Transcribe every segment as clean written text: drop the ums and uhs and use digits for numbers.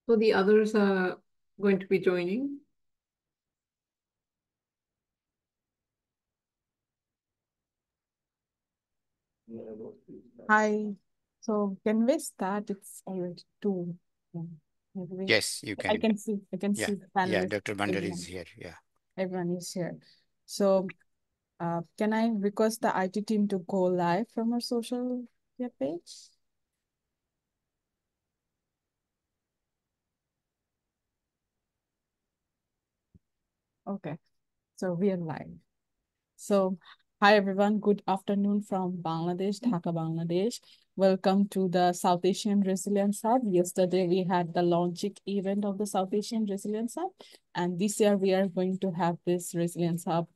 So the others are going to be joining. Hi. So can we start? It's already 2. Yeah. Yes, you I can. can see Yeah. the Yeah, panelists. Dr. Bandar is here. Yeah. Everyone is here. So can I request the IT team to go live from our social media page? Okay, so we are live. So, hi everyone, good afternoon from Bangladesh, Dhaka, Bangladesh. Welcome to the South Asian Resilience Hub. Yesterday we had the launching event of the South Asian Resilience Hub, and this year we are going to have this Resilience Hub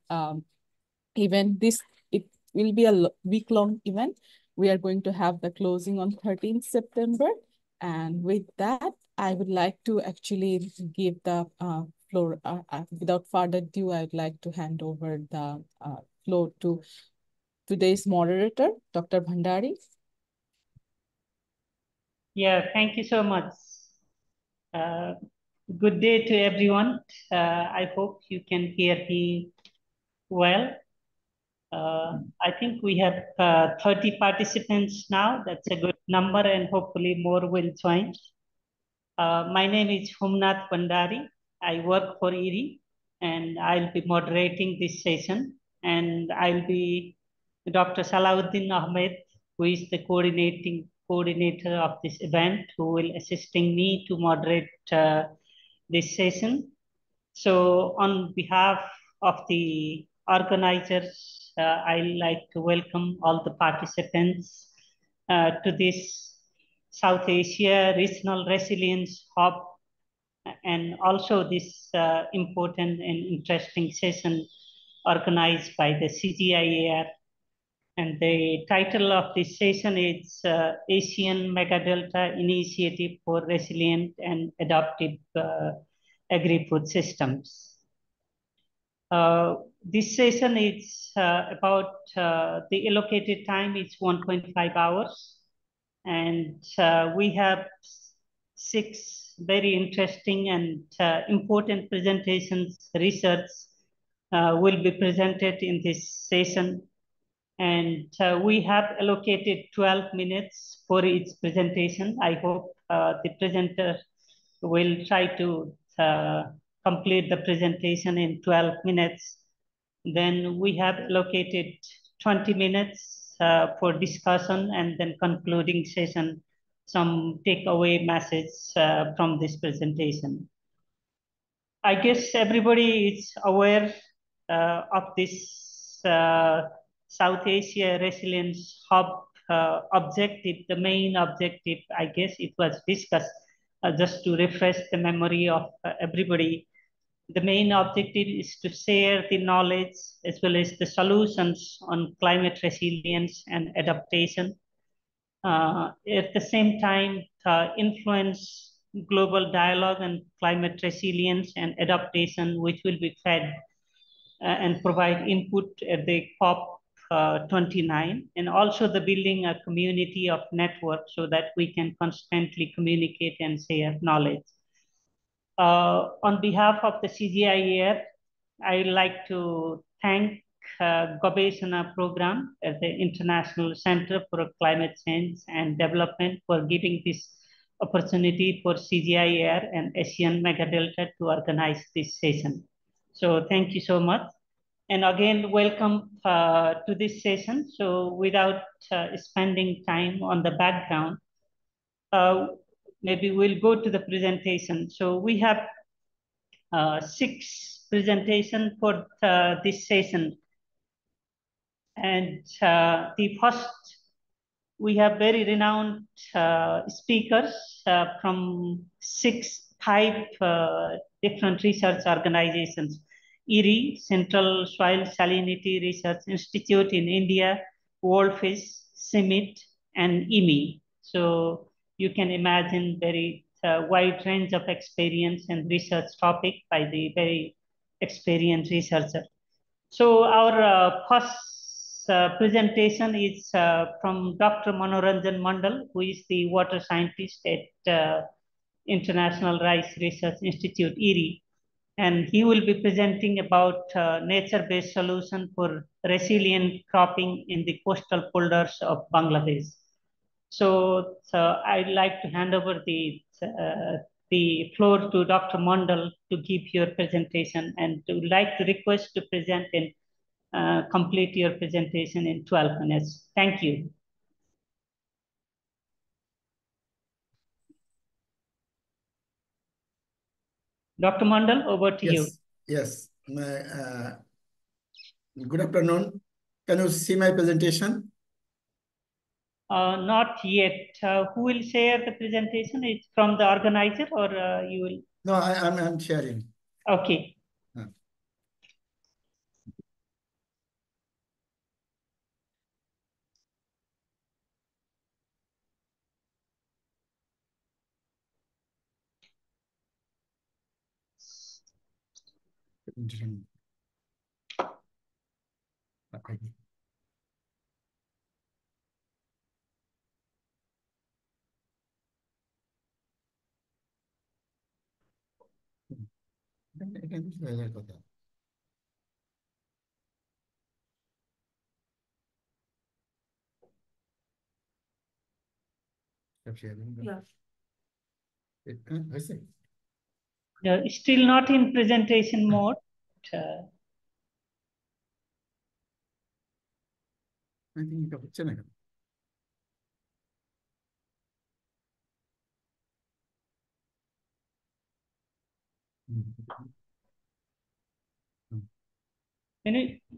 event. It will be a week-long event. We are going to have the closing on 13th September. And with that, I would like to actually give the floor, without further ado, I would like to hand over the floor to today's moderator, Dr. Bhandari. Yeah, thank you so much. Good day to everyone. I hope you can hear me well. I think we have 30 participants now. That's a good number, and hopefully more will join. My name is Humnath Bandari. I work for ERI, and I'll be moderating this session. And I'll be Dr. Salahuddin Ahmed, who is the coordinator of this event, who will assisting me to moderate this session. So on behalf of the organizers, I'd like to welcome all the participants to this South Asia Regional Resilience Hub, and also this important and interesting session organized by the CGIAR. And the title of this session is Asian Megadelta Initiative for Resilient and Adaptive Agri-Food Systems. This session is about the allocated time is 1.5 hours. And we have 6 very interesting and important presentations, research will be presented in this session. And we have allocated 12 minutes for each presentation. I hope the presenter will try to complete the presentation in 12 minutes. Then we have allocated 20 minutes for discussion, and then concluding session, some takeaway message from this presentation. I guess everybody is aware of this South Asia Resilience Hub objective. The main objective, I guess it was discussed just to refresh the memory of everybody. The main objective is to share the knowledge as well as the solutions on climate resilience and adaptation. At the same time, influence global dialogue and climate resilience and adaptation, which will be fed and provide input at the COP 29, and also the building a community of network so that we can constantly communicate and share knowledge. On behalf of the CGIAR, I'd like to thank Gobeshana Program at the International Center for Climate Change and Development for giving this opportunity for CGIAR and Asian Megadelta to organize this session. So thank you so much. And again, welcome to this session. So without spending time on the background, maybe we'll go to the presentation. So we have 6 presentations for this session. And the first, we have very renowned speakers from 5 different research organizations. ERI, Central Soil Salinity Research Institute in India, Worldfish, CIMMYT, and IMI. So you can imagine very wide range of experience and research topic by the very experienced researcher. So our first presentation is from Dr. Manoranjan Mandal, who is the water scientist at International Rice Research Institute, IRI, and he will be presenting about nature-based solution for resilient cropping in the coastal polders of Bangladesh. So I'd like to hand over the floor to Dr. Mondal to give your presentation, and would like to request to present and complete your presentation in 12 minutes. Thank you. Dr. Mondal, over to you. Yes. Good afternoon. Can you see my presentation? Not yet. Who will share the presentation? It's from the organizer, or you will? No, I'm sharing. Okay. Okay. Yeah. Still not in presentation mode. I think এটা হচ্ছে না কেন?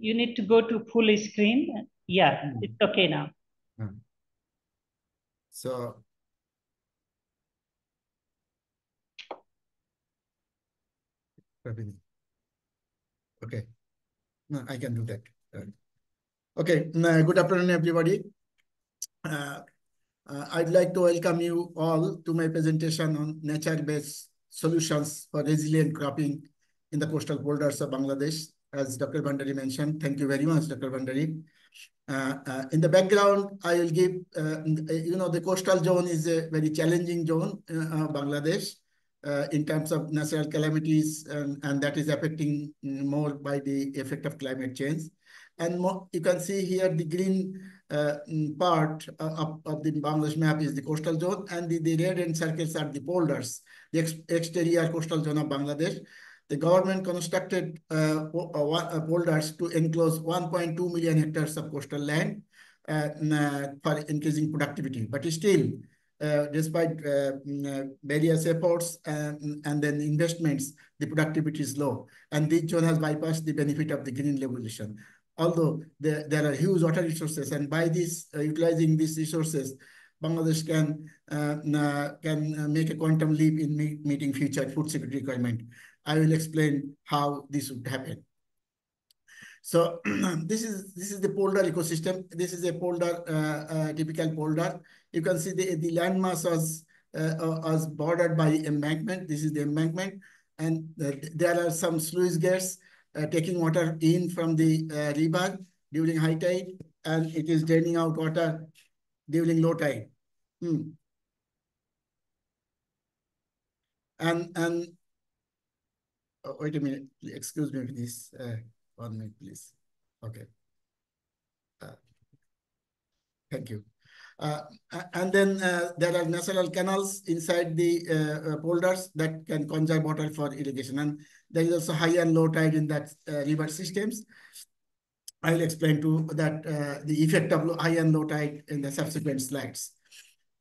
You need to go to full screen. Yeah, it's okay now. So okay, no, I can do that. Okay, good afternoon, everybody. I'd like to welcome you all to my presentation on nature-based solutions for resilient cropping in the coastal borders of Bangladesh. As Dr. Bhandari mentioned, thank you very much, Dr. Bhandari. In the background, I will give, the coastal zone is a very challenging zone, Bangladesh, in terms of natural calamities, and that is affecting more by the effect of climate change. And more, you can see here the green part of the Bangladesh map is the coastal zone, and the red and circles are the polders, the exterior coastal zone of Bangladesh. The government constructed polders to enclose 1.2 million hectares of coastal land for increasing productivity. But still, despite various efforts and then investments, the productivity is low. And this zone has bypassed the benefit of the green revolution. Although there are huge water resources, and by this utilizing these resources, Bangladesh can make a quantum leap in meeting future food security requirement. I will explain how this would happen. So this is the polder ecosystem. This is a polder, typical polder. You can see the landmass was bordered by embankment. This is the embankment, and there are some sluice gates taking water in from the river during high tide, and it is draining out water during low tide. And wait a minute, excuse me, please. 1 minute, please. Okay. Thank you. And then there are natural canals inside the polders that can conserve water for irrigation. And there is also high and low tide in that river systems. I will explain to that the effect of high and low tide in the subsequent slides.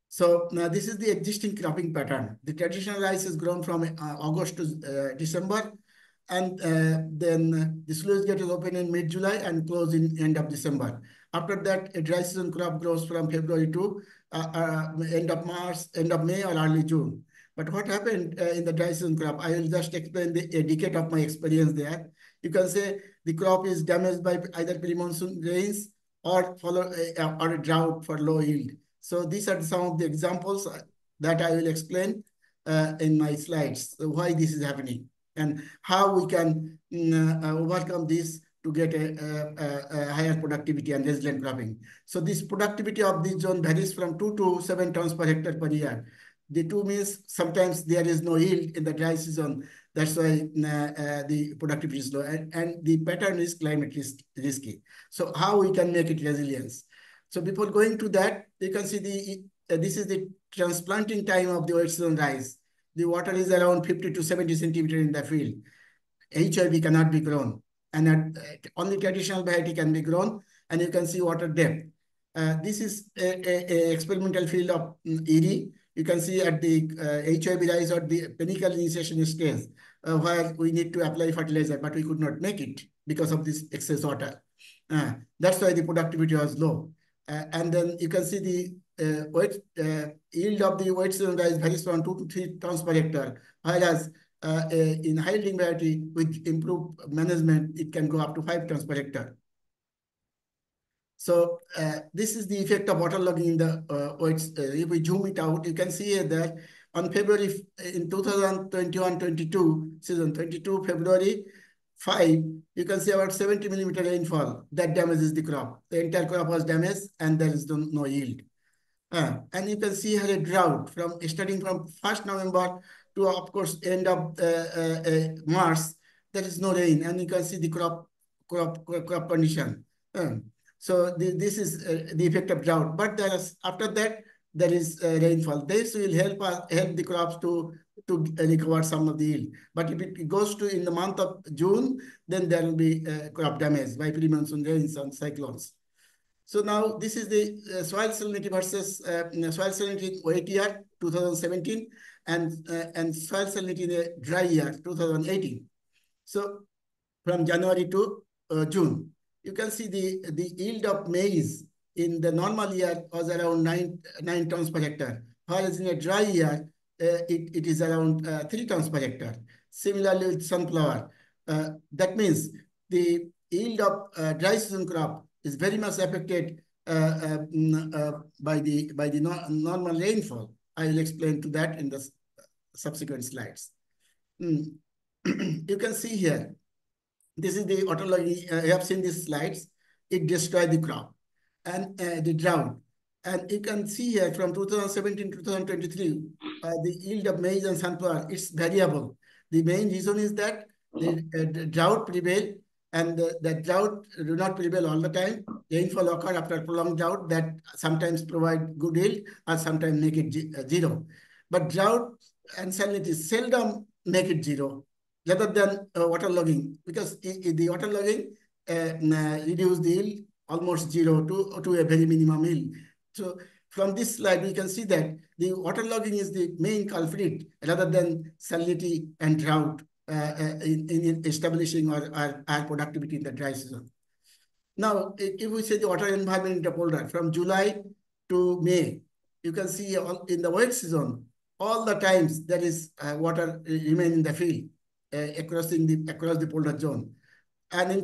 So now this is the existing cropping pattern. The traditional rice is grown from August to December. And then the sluice gate is open in mid-July and close in end of December. After that, a dry season crop grows from February to end of March, end of May, or early June. But what happened in the dry season crop? I will just explain a decade of my experience there. You can say the crop is damaged by either pre-monsoon rains or or a drought for low yield. So these are some of the examples that I will explain in my slides, why this is happening and how we can overcome this to get a higher productivity and resilient cropping. So this productivity of this zone varies from 2 to 7 tons per hectare per year. The two means sometimes there is no yield in the dry season. That's why the productivity is low, and the pattern is climate risky. So how we can make it resilience? So before going to that, you can see this is the transplanting time of the wet season rice. The water is around 50 to 70 centimeter in the field. HIB cannot be grown, and only traditional variety can be grown, and you can see water depth. This is a experimental field of ERI. You can see at the HIB rise or the pinnacle initiation stage, where we need to apply fertilizer, but we could not make it because of this excess water. That's why the productivity was low. And then you can see the yield of the wet season rice varies from 2 to 3 tons per hectare, whereas in high yielding variety with improved management, it can go up to 5 tons per hectare. So this is the effect of waterlogging in the if we zoom it out, you can see here that on February in 2021-22 season, 22 February 5, you can see about 70 millimeter rainfall that damages the crop. The entire crop was damaged and there is no yield. And you can see here a drought starting from 1st November to, of course, end of March. There is no rain, and you can see the crop condition. So this is the effect of drought. But after that there is rainfall. This will help the crops to recover some of the yield. But if it goes to in the month of June, then there will be crop damage by pre-monsoon rains and cyclones. So now this is the soil salinity versus soil salinity in wet year 2017 and soil salinity in a dry year 2018. So from January to June, you can see the yield of maize in the normal year was around 9 tons per hectare, whereas in a dry year it is around 3 tons per hectare. Similarly with sunflower, that means the yield of dry season crop is very much affected by the normal rainfall. I will explain to that in the subsequent slides. You can see here, this is the waterlogging. You have seen these slides. It destroyed the crop and the drought. And you can see here from 2017 to 2023, the yield of maize and sunflower, it's variable. The main reason is that the drought prevailed, and the drought do not prevail all the time. Rainfall occur after prolonged drought that sometimes provide good yield or sometimes make it zero. But drought and salinity seldom make it zero, rather than waterlogging, because the waterlogging reduce the yield almost zero to a very minimum yield. So from this slide, we can see that the waterlogging is the main culprit rather than salinity and drought in establishing our productivity in the dry season. Now, if we say the water environment in the folder from July to May, you can see in the wet season, all the times there is water remain in the field across the polder zone. And in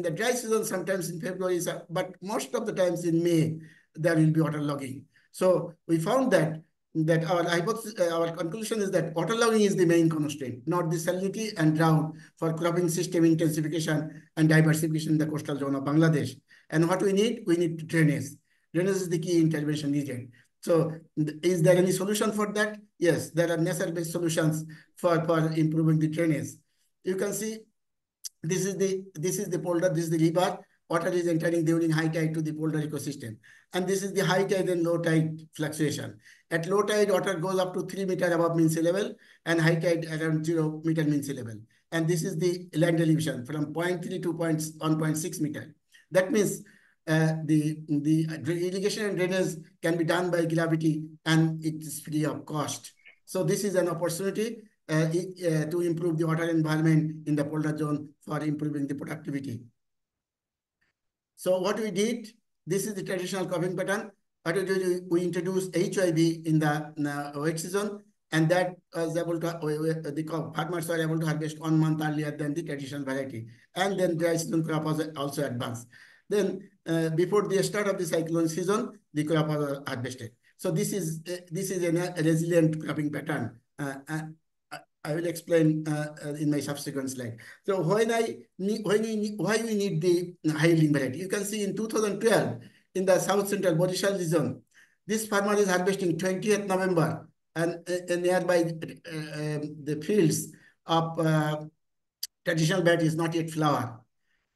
the dry season, sometimes in February, but most of the times in May, there will be waterlogging. So we found that our conclusion is that waterlogging is the main constraint, not the salinity and drought for cropping system intensification and diversification in the coastal zone of Bangladesh. And what we need drainage. Drainage is the key intervention agent. So is there any solution for that? Yes, there are nature-based solutions for improving the drainage. You can see this is the polder, this is the river. Water is entering during high tide to the polder ecosystem. And this is the high tide and low tide fluctuation. At low tide, water goes up to 3 meters above mean sea level, and high tide around 0 meter mean sea level. And this is the land elevation from 0.3 to 1.6 meter. That means the irrigation and drainage can be done by gravity, and it is free of cost. So this is an opportunity to improve the water environment in the polder zone for improving the productivity. So what we did, this is the traditional cropping pattern. What we did, we introduced HIB in the wet season, and that was able to, the farmers were able to harvest 1 month earlier than the traditional variety. And then dry season crop was also advanced. Then before the start of the cyclone season, the crop was harvested. So this is a resilient cropping pattern. I will explain in my subsequent slide. So why we need the high yielding variety? You can see in 2012 in the South Central Bodishal region, this farmer is harvesting 20th November, and nearby the fields of traditional variety is not yet flower.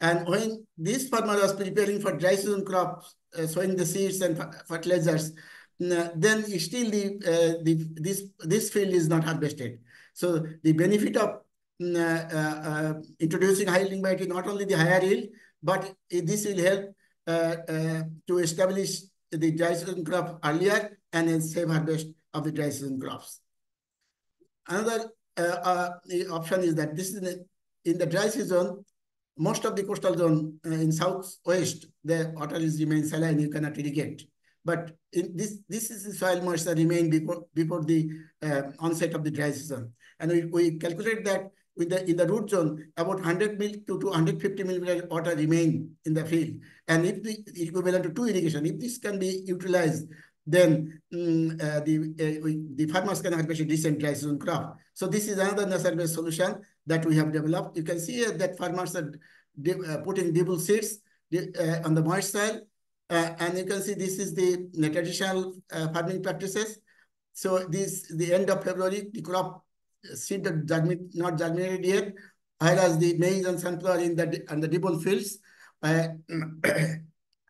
And when this farmer was preparing for dry season crops, sowing the seeds and fertilizers, then still this field is not harvested. So the benefit of introducing high yielding variety, not only the higher yield, but this will help to establish the dry season crop earlier and then save harvest of the dry season crops. Another option is that this is in the dry season, most of the coastal zone in southwest, the water is remain saline, you cannot irrigate. But in this is the soil moisture remain before the onset of the dry season. And we calculate that in the root zone, about 100 mil to 250 millimeter water remain in the field. And if the equivalent to 2 irrigation, if this can be utilized, then the farmers can harvest a decent dry season crop. So this is another nature-based solution that we have developed. You can see here that farmers are putting dibble seeds on the moist soil. And you can see this is the traditional farming practices. So the end of February, the crop seed not germinated yet, whereas the maize and sunflower in the dibble fields at the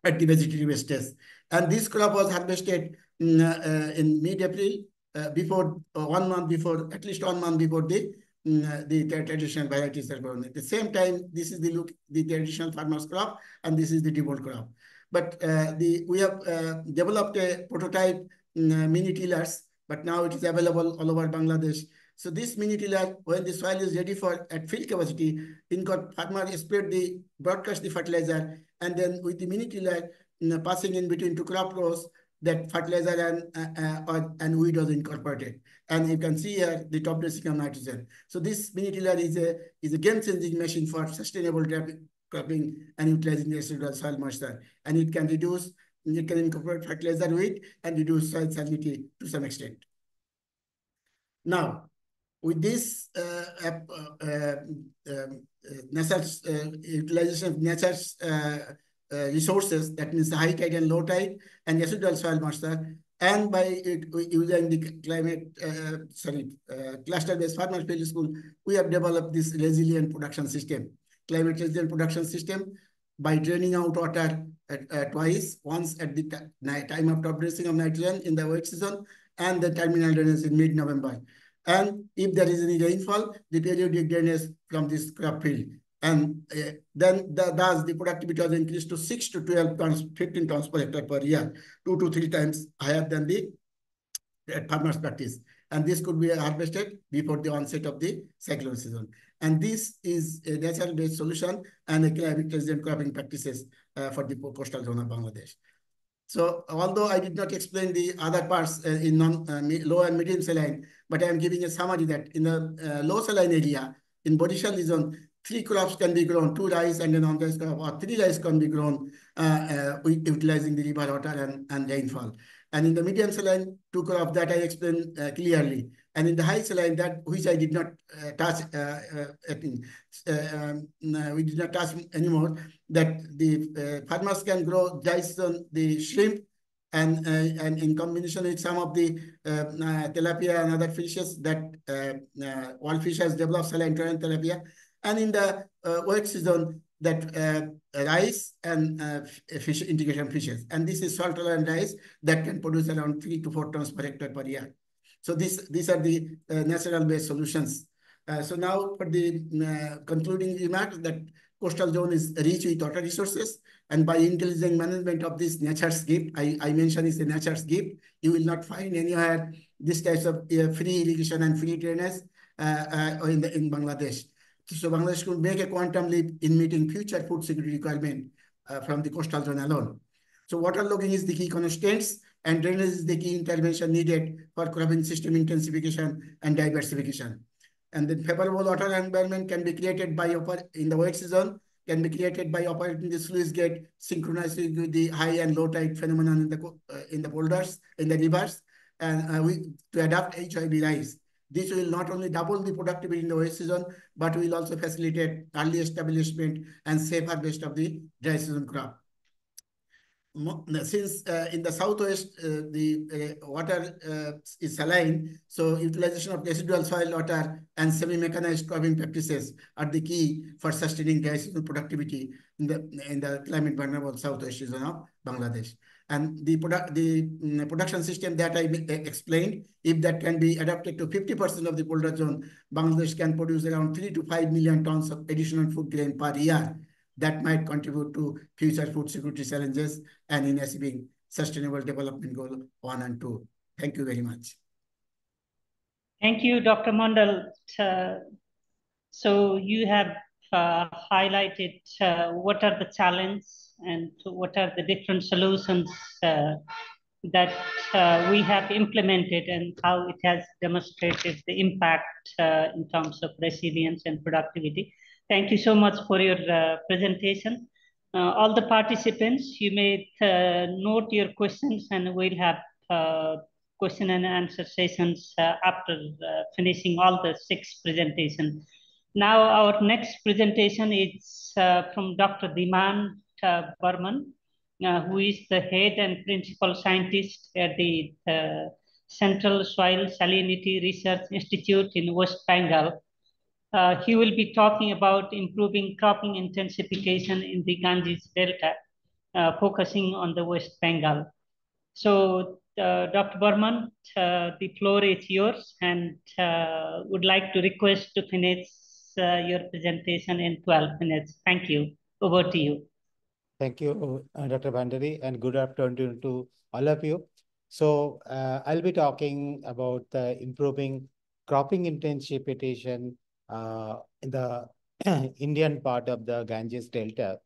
vegetative stage. And this crop was harvested in mid-April, before 1 month before, at least 1 month before the traditional varieties are grown. At the same time, this is the traditional farmer's crop, and this is the dibble crop. But we have developed a prototype mini tillers, but now it is available all over Bangladesh. So this mini tiller, when the soil is ready for at field capacity, farmer broadcast the fertilizer, and then with the mini tiller passing in between 2 crop rows, that fertilizer and weed was incorporated. And you can see here the top dressing of nitrogen. So this mini tiller is a game-changing machine for sustainable cropping and utilizing the residual soil moisture. And it can incorporate fertilizer weed and reduce soil salinity to some extent. Now, with this utilization of nature's resources, that means the high tide and low tide and residual soil moisture, and by using the cluster-based farmer field school, we have developed this resilient production system, climate resilient production system, by draining out water twice, once at the time of top dressing of nitrogen in the wet season, and the terminal drainage in mid-November. And if there is any rainfall, the periodic drainage from this crop field. And then thus the productivity was increased to 6 to 12 tons, 15 tons per hectare per year, 2 to 3 times higher than the farmer's practice. And this could be harvested before the onset of the cyclone season. And this is a natural-based solution and a climate resilient cropping practices for the coastal zone of Bangladesh. So although I did not explain the other parts in low and medium saline, but I am giving a summary that in the low saline area, in Bodishal zone, 3 crops can be grown, 2 rice and a non-rice crop, or 3 rice can be grown utilizing the river water and rainfall. And in the medium saline, 2 crops that I explained clearly. And in the high saline, that which I did not touch, we did not touch anymore, that the farmers can grow dry season, the shrimp, and in combination with some of the tilapia and other fishes that all fish has developed saline tolerant tilapia. And in the wet season, that rice and fish integration fishes. And this is salt tolerant rice that can produce around 3 to 4 tons per hectare per year. So these are the natural-based solutions. So now for the concluding remarks, that coastal zone is rich with water resources, and by intelligent management of this nature's gift, I mentioned it's a nature's gift, you will not find anywhere this types of free irrigation and free drainage in Bangladesh. So Bangladesh could make a quantum leap in meeting future food security requirement from the coastal zone alone. So water logging is the key constraints, and drainage is the key intervention needed for cropping system intensification and diversification. And then favorable water environment can be created by in the wet season, can be created by operating the sluice gate, synchronizing with the high and low tide phenomenon in the boulders, in the rivers, and to adapt HIB rise. This will not only double the productivity in the wet season, but will also facilitate early establishment and safe harvest of the dry season crop. since in the southwest the water is saline, so utilization of residual soil water and semi-mechanized cropping practices are the key for sustaining rice productivity in the climate vulnerable southwest region of Bangladesh. And the production system that I explained, if that can be adapted to 50% of the polder zone, Bangladesh can produce around 3 to 5 million tons of additional food grain per year. That might contribute to future food security challenges and in achieving sustainable development goal 1 and 2. Thank you very much. Thank you, Dr. Mandal. So you have highlighted what are the challenges and what are the different solutions that we have implemented and how it has demonstrated the impact in terms of resilience and productivity. Thank you so much for your presentation. All the participants, you may note your questions and we'll have question and answer sessions after finishing all the 6 presentations. Now our next presentation is from Dr. Dhiman Burman, who is the head and principal scientist at the Central Soil Salinity Research Institute in West Bengal. He will be talking about improving cropping intensification in the Ganges Delta, focusing on the West Bengal. So, Dr. Burman, the floor is yours, and would like to request to finish your presentation in 12 minutes. Thank you. Over to you. Thank you, Dr. Bhandari, and good afternoon to all of you. So I'll be talking about improving cropping intensification in the Indian part of the Ganges Delta.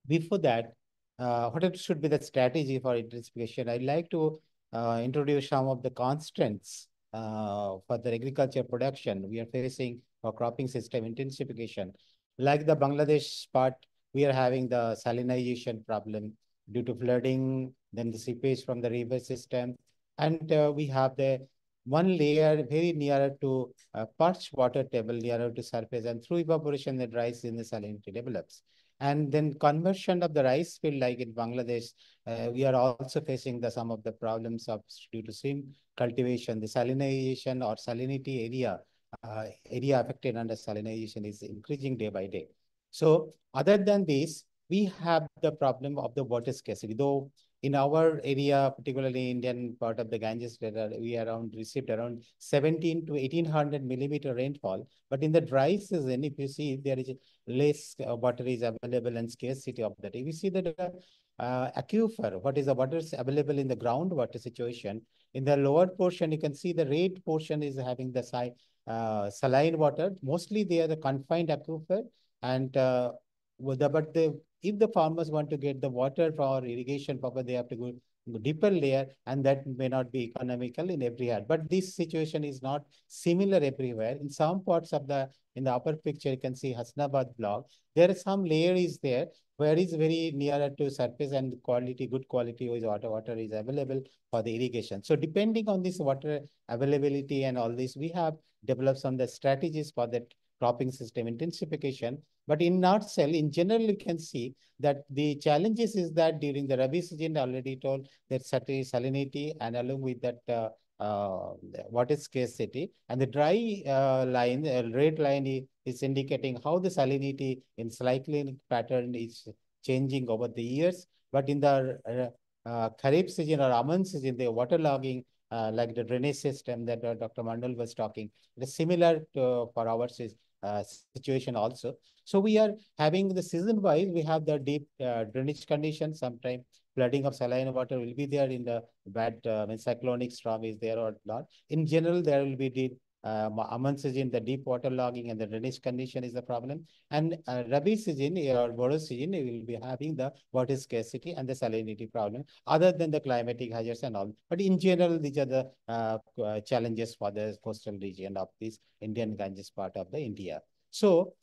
Before that, what should be the strategy for intensification? I'd like to introduce some of the constraints for the agriculture production we are facing for cropping system intensification. Like the Bangladesh part, we are having the salinization problem due to flooding, then the seepage from the river system. And we have the one layer very nearer to perched water table nearer to surface, and through evaporation, the rice in the salinity develops. And then conversion of the rice field, like in Bangladesh, we are also facing some of the problems of due to stream cultivation. The salinization or salinity area affected under salinization is increasing day by day. So other than this, we have the problem of the water scarcity. Though in our area, particularly Indian part of the Ganges River, we received around 17 to 1800 millimeter rainfall. But in the dry season, if you see, there is less water is available and scarcity of that. If you see that aquifer, what is the water available in the groundwater situation, in the lower portion, you can see the red portion is having the saline water. Mostly they are the confined aquifer. And if the farmers want to get the water for irrigation purpose, they have to go deeper layer, and that may not be economical in every area. But this situation is not similar everywhere. In some parts of in the upper picture, you can see Hasnabad block. There is some layer is there where it's very nearer to surface and good quality water is available for the irrigation. So depending on this water availability and all this, we have developed some of the strategies for that cropping system intensification. But in nutshell, in general, you can see that the challenges is that during the Rabi season, I already told that salinity, and along with that water scarcity, and the dry line, red line is indicating how the salinity in cyclic pattern is changing over the years. But in the Kharif season or Aman season, the waterlogging, like the drainage system that Dr. Mandal was talking, it is similar to, for our situation also. So we are having the season-wise, we have the deep drainage conditions. Sometimes flooding of saline water will be there in the bad when cyclonic storm is there or not. In general, there will be deep Aman season, the deep water logging and the drainage condition is the problem. And Rabi season or Bodo season, we will be having the water scarcity and the salinity problem, other than the climatic hazards and all. But in general, these are the challenges for the coastal region of this Indian Ganges part of the India. So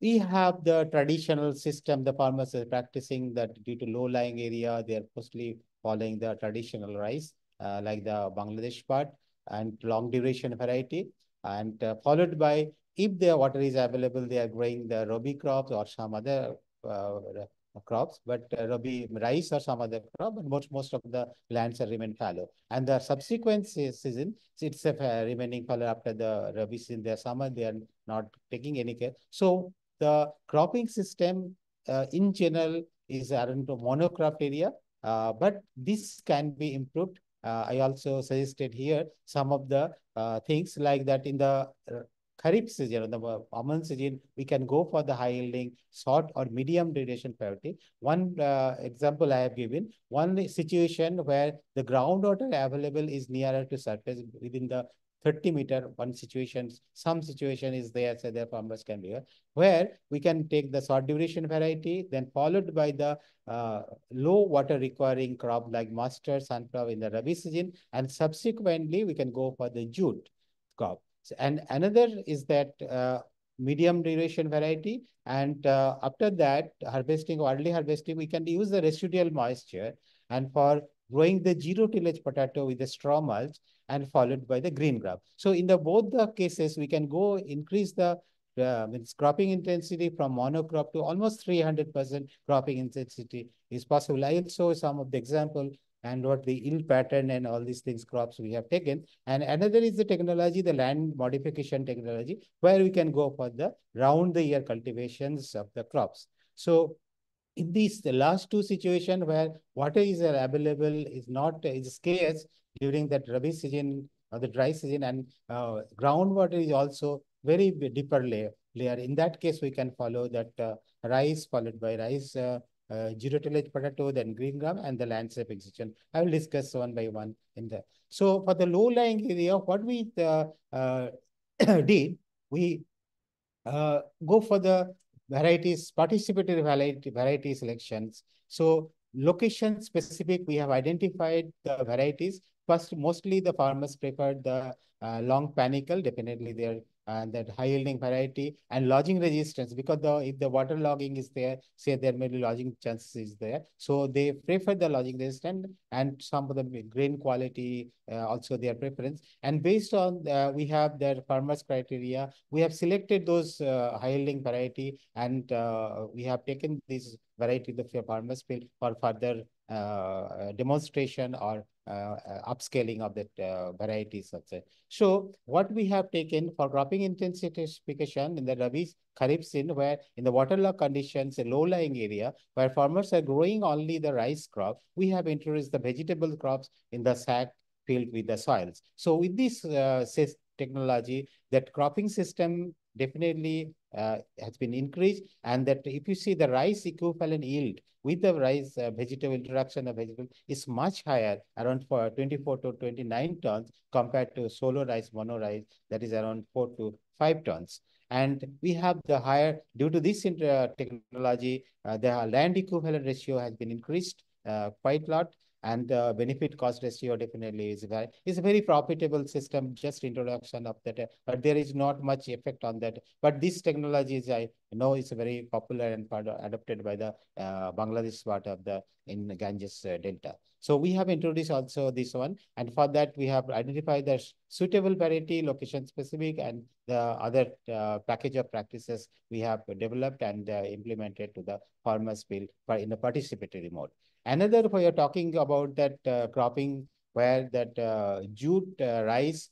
we have the traditional system. The farmers are practicing that due to low-lying area, they are mostly following the traditional rice, like the Bangladesh part, and long duration variety, and followed by, if the water is available, they are growing the Rabi crops or some other crops, but Rabi rice or some other crop, but most of the lands are remain fallow. And the subsequent season, it's remaining fallow after the Rabi season. The summer they are not taking any care. So the cropping system in general is around a monocrop area, but this can be improved. I also suggested here some of the things like that in the Kharif season, or the almond season, we can go for the high yielding short or medium duration variety. One example I have given, one situation where the groundwater available is nearer to surface within the 30-meter, one situation, some situation is there, so the farmers can be here, where we can take the short duration variety, then followed by the low water requiring crop like mustard, sunflower in the Rabi season, and subsequently we can go for the jute crop. And another is that medium duration variety. And after that, harvesting, early harvesting, we can use the residual moisture and for growing the zero tillage potato with the straw mulch and followed by the green crop. So in the both the cases, we can go increase the cropping intensity from monocrop to almost 300% cropping intensity is possible. I'll show some of the example and what the yield pattern and all these things crops we have taken. And another is the technology, the land modification technology, where we can go for the round the year cultivations of the crops. So in these the last two situations where water is available is scarce during that Rabi season or the dry season, and groundwater is also very deeper layer. In that case, we can follow that rice followed by rice, zero tillage potato, then green gram, and the landscape extension. I will discuss one by one in the. So for the low-lying area, what we did, we go for the varieties, participatory variety selections. So location specific, we have identified the varieties. First, mostly the farmers preferred the long panicle, definitely there, and that high yielding variety and lodging resistance, because if the water logging is there, say there may be lodging chances is there. So they prefer the lodging resistant, and some of the grain quality also their preference. And based on we have their farmers criteria, we have selected those high yielding variety, and we have taken this variety the farmers field for further demonstration or upscaling of that varieties, such. So what we have taken for cropping intensification in the Rabi Kharif season, where in the waterlogged conditions, a low-lying area where farmers are growing only the rice crop, we have introduced the vegetable crops in the sack filled with the soils. So with this technology, that cropping system definitely has been increased, and that if you see the rice equivalent yield with the rice vegetable introduction of vegetable is much higher, around 24 to 29 tons compared to solo rice, mono rice, that is around 4 to 5 tons. And we have the higher, due to this technology, the land equivalent ratio has been increased quite a lot, and the benefit cost ratio definitely is very, it's a very profitable system, just introduction of that, but there is not much effect on that. But this technology is, I know, it's very popular and adopted by the Bangladesh part of the in Ganges Delta. So we have introduced also this one, and for that we have identified the suitable variety, location specific, and the other package of practices we have developed and implemented to the farmers field in a participatory mode. Another, we are talking about that cropping where that jute rice,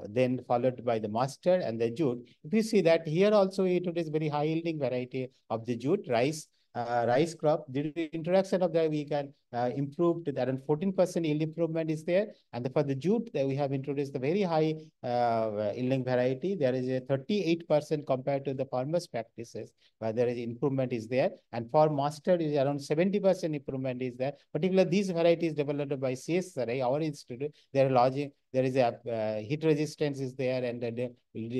then followed by the mustard and the jute. If you see that here also it is very high yielding variety of the jute rice. Rice crop, due to the introduction of that, we can improve to around 14% yield improvement is there. And for the jute, we have introduced the very high yielding variety. There is a 38% compared to the farmers' practices, where there is improvement is there. And for mustard is around 70% improvement is there. Particularly these varieties developed by CSRI, our institute, there is a heat resistance is there, and the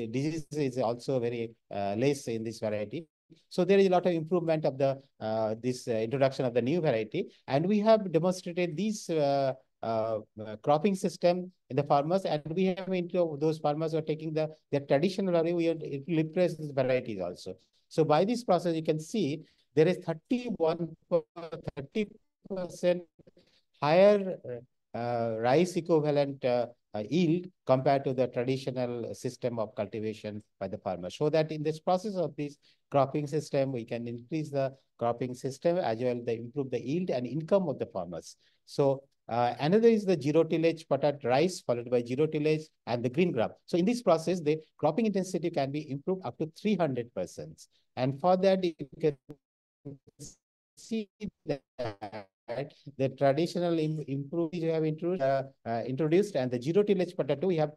disease is also very less in this variety. So there is a lot of improvement of the this introduction of the new variety, and we have demonstrated these cropping system in the farmers, and we have into those farmers who are taking the traditional variety, we are replace these varieties also. So by this process, you can see there is 30% higher rice equivalent yield compared to the traditional system of cultivation by the farmer. So that in this process of this cropping system, we can increase the cropping system as well as improve the yield and income of the farmers. So another is the zero tillage potato rice followed by zero tillage and the green crop. So in this process, the cropping intensity can be improved up to 300%. And for that, you can see that the traditional improvements we have introduced and the zero tillage potato we have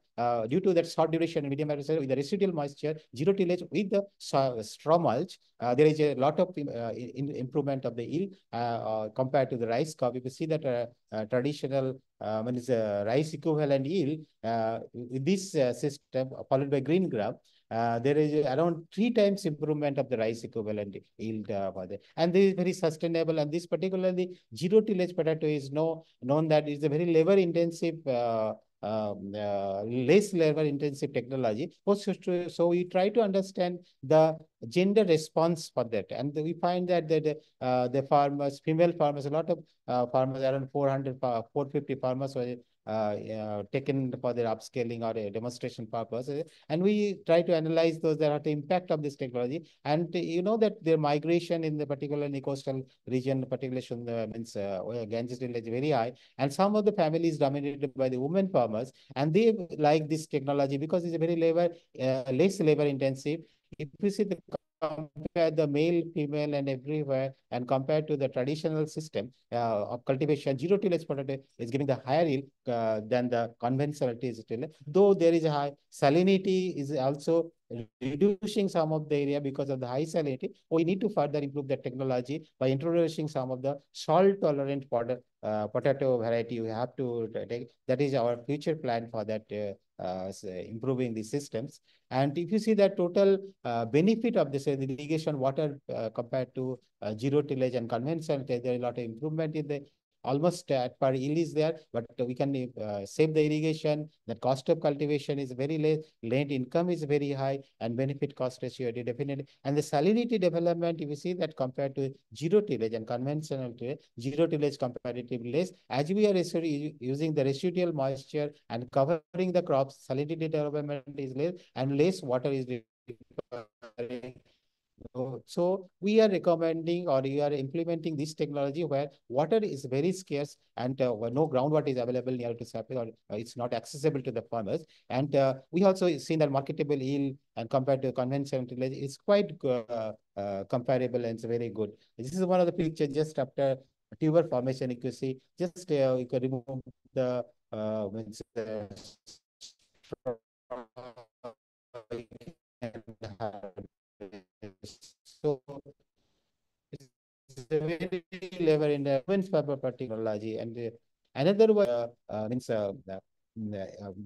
due to that short duration and medium with the residual moisture, zero tillage with the straw mulch, there is a lot of improvement of the yield compared to the rice crop. If you see that traditional rice equivalent yield with this system followed by green crop, there is around 3 times improvement of the rice equivalent yield for that. And this is very sustainable. And this particularly zero tillage potato is known that it's a very labor intensive less labor intensive technology. So we try to understand the gender response for that. And we find that the farmers, female farmers, a lot of farmers, around 450 farmers were taken for their upscaling or a demonstration purpose. And we try to analyze those that are the impact of this technology. And you know that their migration in the particularly coastal region, particularly means Ganges Delta is very high. And some of the families dominated by the women farmers, and they like this technology because it's a very less labor intensive. If you see the compare the male, female, and everywhere, and compared to the traditional system of cultivation, zero tillage potato is giving the higher yield than the conventional tillage. Though there is a high salinity is also reducing some of the area because of the high salinity. We need to further improve the technology by introducing some of the salt-tolerant potato variety. We have to take that is our future plan for that. Improving the systems. And if you see the total benefit of this irrigation water compared to zero tillage and conventional tillage, there is a lot of improvement in the almost at per yield is there, but we can save the irrigation. The cost of cultivation is very less, land income is very high, and benefit cost ratio definitely. And the salinity development, if you see that compared to zero tillage and conventional tillage, zero tillage comparatively less, as we are using the residual moisture and covering the crops, salinity development is less and less water is required. So we are recommending or we are implementing this technology where water is very scarce and no groundwater is available near to surface or it's not accessible to the farmers. And we also seen that marketable yield and compared to conventional tillage is quite comparable and it's very good. This is one of the pictures just after tuber formation. You can see just you can remove the so it's a very level in the wind fiber technology. And another one means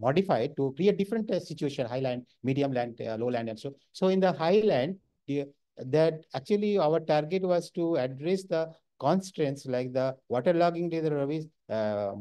modified to create different situation, highland, medium land, lowland, and so in the highland, that actually our target was to address the constraints like the waterlogging during the Rabi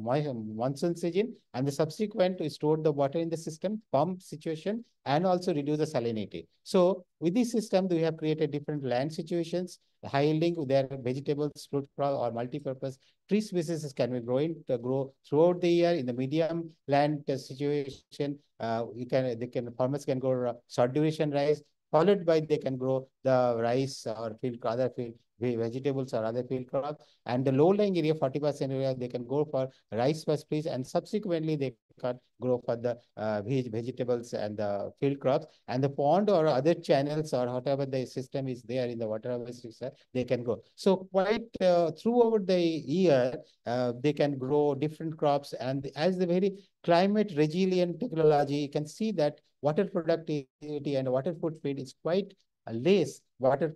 monsoon season and the subsequent to store the water in the system, pump situation, and also reduce the salinity. So with this system, we have created different land situations, high yielding with their vegetables, fruit crop, or multi-purpose tree species can be grow throughout the year in the medium land situation. Farmers can grow short duration rice, followed by they can grow the rice or other field vegetables or other field crops. And the low-lying area, 40% area, they can go for rice plus peas, and subsequently they can grow for the vegetables and the field crops. And the pond or other channels or whatever the system is there in the water harvesting, they can go. So quite throughout the year, they can grow different crops. And as the very climate resilient technology, you can see that water productivity and water footprint is quite less. Water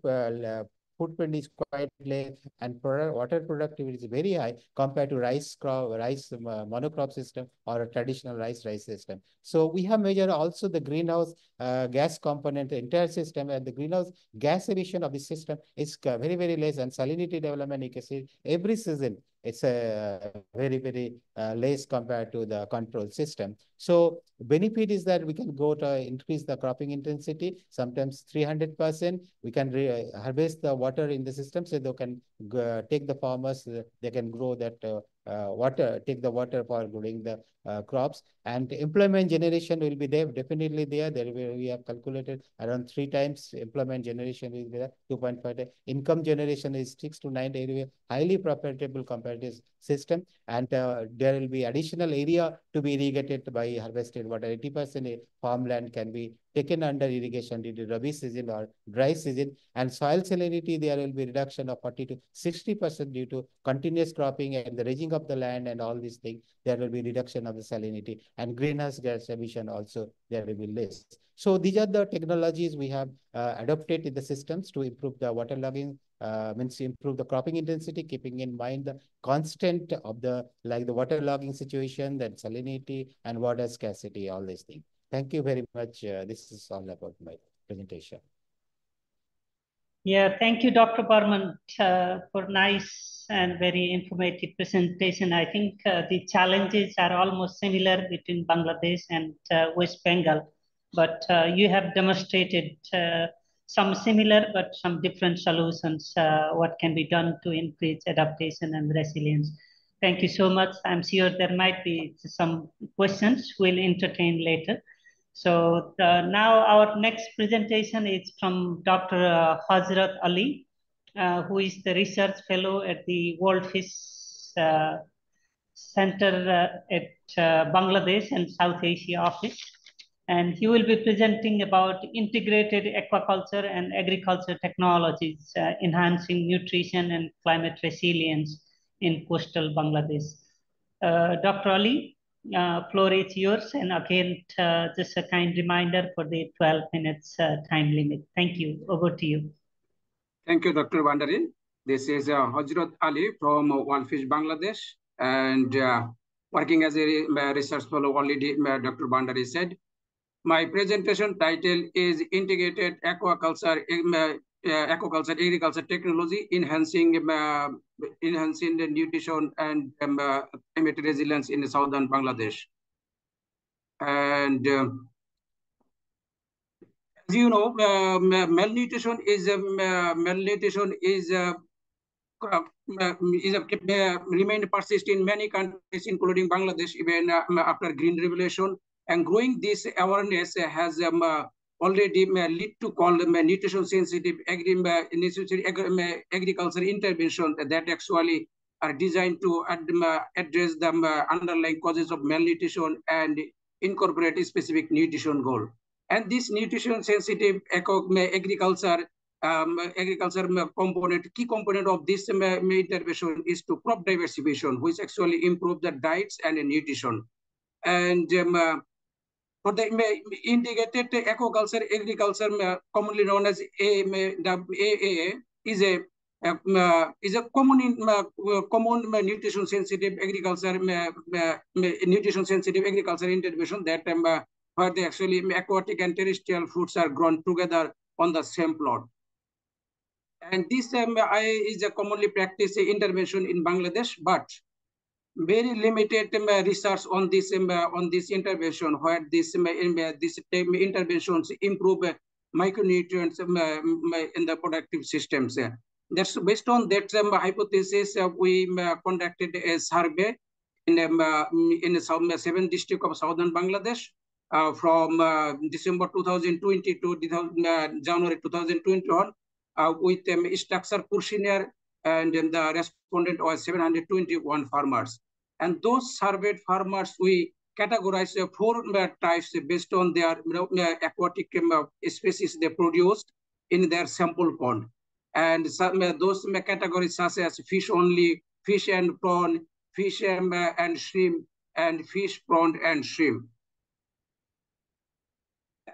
footprint is quite less, and water productivity is very high compared to rice monocrop system or a traditional rice system. So we have measured also the greenhouse gas component, the entire system, and the greenhouse gas emission of the system is very less, and salinity development, you can see every season it's very less compared to the control system. So benefit is that we can go to increase the cropping intensity, sometimes 300%. We can harvest the water in the system, so they can take the farmers, they can grow that take the water for growing the crops. And employment generation will be there, definitely there. We have calculated around 3 times employment generation is there, 2.5. Income generation is 6 to 9 area, highly profitable competitive system. And there will be additional area to be irrigated by harvested water. 80% farmland can be taken under irrigation due to Rabi season or dry season. And soil salinity, there will be reduction of 40 to 60% due to continuous cropping and the raising of the land and all these things. There will be reduction of the salinity, and greenhouse gas emission also there will be less. So these are the technologies we have adopted in the systems to improve the waterlogging, means improve the cropping intensity, keeping in mind the constant of the waterlogging situation, then salinity and water scarcity, all these things. Thank you very much. This is all about my presentation. Yeah, thank you, Dr. Barman, for nice and very informative presentation. I think the challenges are almost similar between Bangladesh and West Bengal, but you have demonstrated some similar but some different solutions, what can be done to increase adaptation and resilience. Thank you so much. I'm sure there might be some questions we'll entertain later. So now our next presentation is from Dr. Hazrat Ali, who is the research fellow at the World Fish Center at Bangladesh and South Asia office. And he will be presenting about integrated aquaculture and agriculture technologies, enhancing nutrition and climate resilience in coastal Bangladesh. Dr. Ali, floor is yours, and again, just a kind reminder for the 12 minutes time limit. Thank you. Over to you. Thank you, Dr. Bandari. This is Hazrat Ali from World Fish Bangladesh, and working as a research fellow already, Dr. Bandari said. My presentation title is Integrated Aquaculture, Agriculture Technology, Enhancing the Nutrition and Climate Resilience in southern Bangladesh. And as you know, malnutrition is remained persist in many countries, including Bangladesh, even after Green Revolution. And growing this awareness has already led to call nutrition sensitive agriculture intervention that actually are designed to address the underlying causes of malnutrition and incorporate a specific nutrition goal. And this nutrition sensitive agriculture component, key component of this intervention is to crop diversification, which actually improve the diets and nutrition. And for the integrated aquaculture agriculture, commonly known as AAA, is a common nutrition sensitive agriculture intervention that where they actually aquatic and terrestrial foods are grown together on the same plot. And this is a commonly practiced intervention in Bangladesh, but very limited research on this intervention, where this interventions improve micronutrients in the productive systems. That's based on that hypothesis. We conducted a survey in the 7 districts of southern Bangladesh from December 2020 to January 2021 with structure questionnaire, and the respondent was 721 farmers. And those surveyed farmers, we categorized 4 types based on their aquatic species they produced in their sample pond. And those categories such as fish only, fish and prawn, fish and shrimp, and fish, prawn, and shrimp.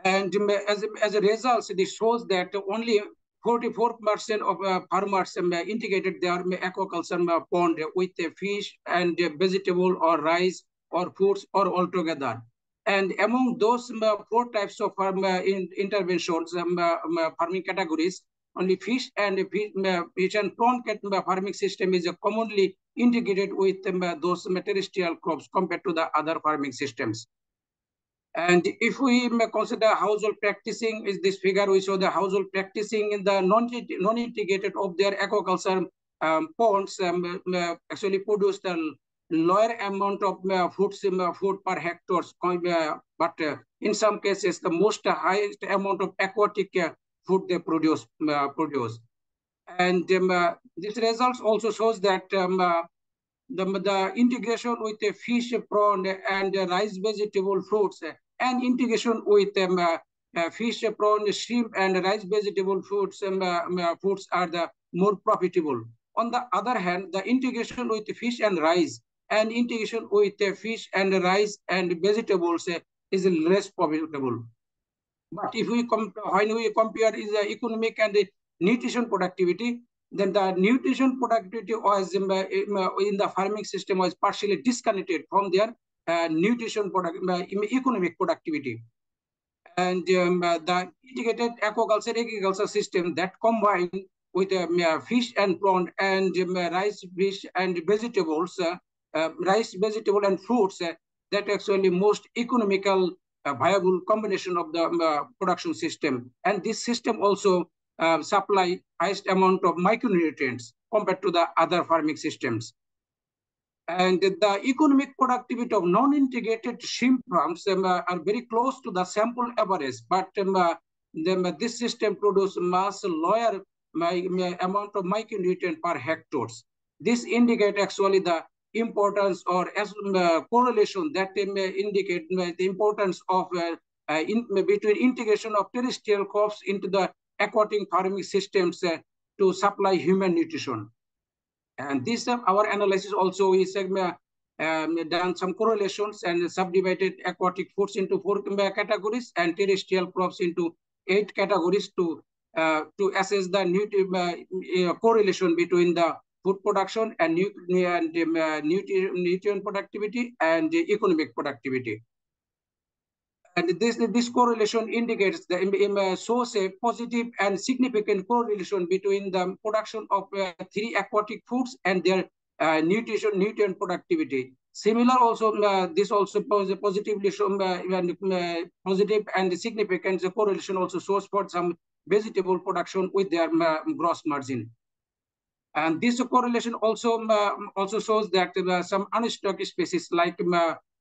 And as a result, this shows that only 44% of farmers integrated their aquaculture pond with fish and vegetable or rice or fruits or all together. And among those 4 types of interventions, farming categories, only fish and prawn farming system is commonly integrated with those terrestrial crops compared to the other farming systems. And if we consider household practicing, is this figure we show the household practicing in the non-integrated of their aquaculture ponds actually produce the lower amount of food per hectares, but in some cases the most highest amount of aquatic food they produce. And this results also shows that the integration with the fish, prawn, and rice, vegetable, fruits, and integration with fish, prawn, shrimp, and rice, vegetable, fruits, foods are the more profitable. On the other hand, the integration with fish and rice and integration with fish and rice and vegetables is less profitable. But if we when we compare is the economic and the nutrition productivity, then the nutrition productivity was in the farming system was partially disconnected from their nutrition economic productivity. And the integrated agriculture system that combine with fish and prawn and rice, fish and vegetables, rice, vegetable and fruits, that actually most economical viable combination of the production system. And this system also supply highest amount of micronutrients compared to the other farming systems. And the economic productivity of non-integrated shrimp farms are very close to the sample average, but this system produces much lower amount of micronutrient per hectares. This indicates actually the importance or correlation that indicate the importance of between integration of terrestrial crops into the aquatic farming systems to supply human nutrition. And this our analysis also is done some correlations and subdivided aquatic foods into 4 categories and terrestrial crops into 8 categories to assess the correlation between the food production and nutrient productivity and economic productivity. And this correlation indicates shows a positive and significant correlation between the production of 3 aquatic foods and their nutrient productivity. Similar also, this also positively show positive and significant correlation also shows for some vegetable production with their gross margin. And this correlation also shows that some unstocked species like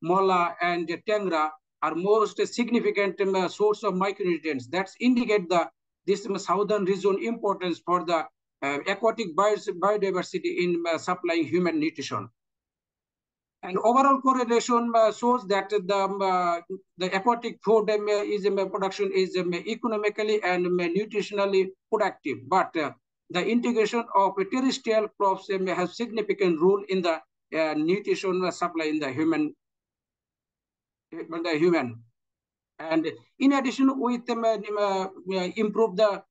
mola and tengra are most significant source of micronutrients. That indicate this southern region importance for the aquatic biodiversity in supplying human nutrition. And overall correlation shows that the aquatic food production is economically and nutritionally productive, but the integration of terrestrial crops has significant role in the nutrition supply in the human. And in addition, with improve the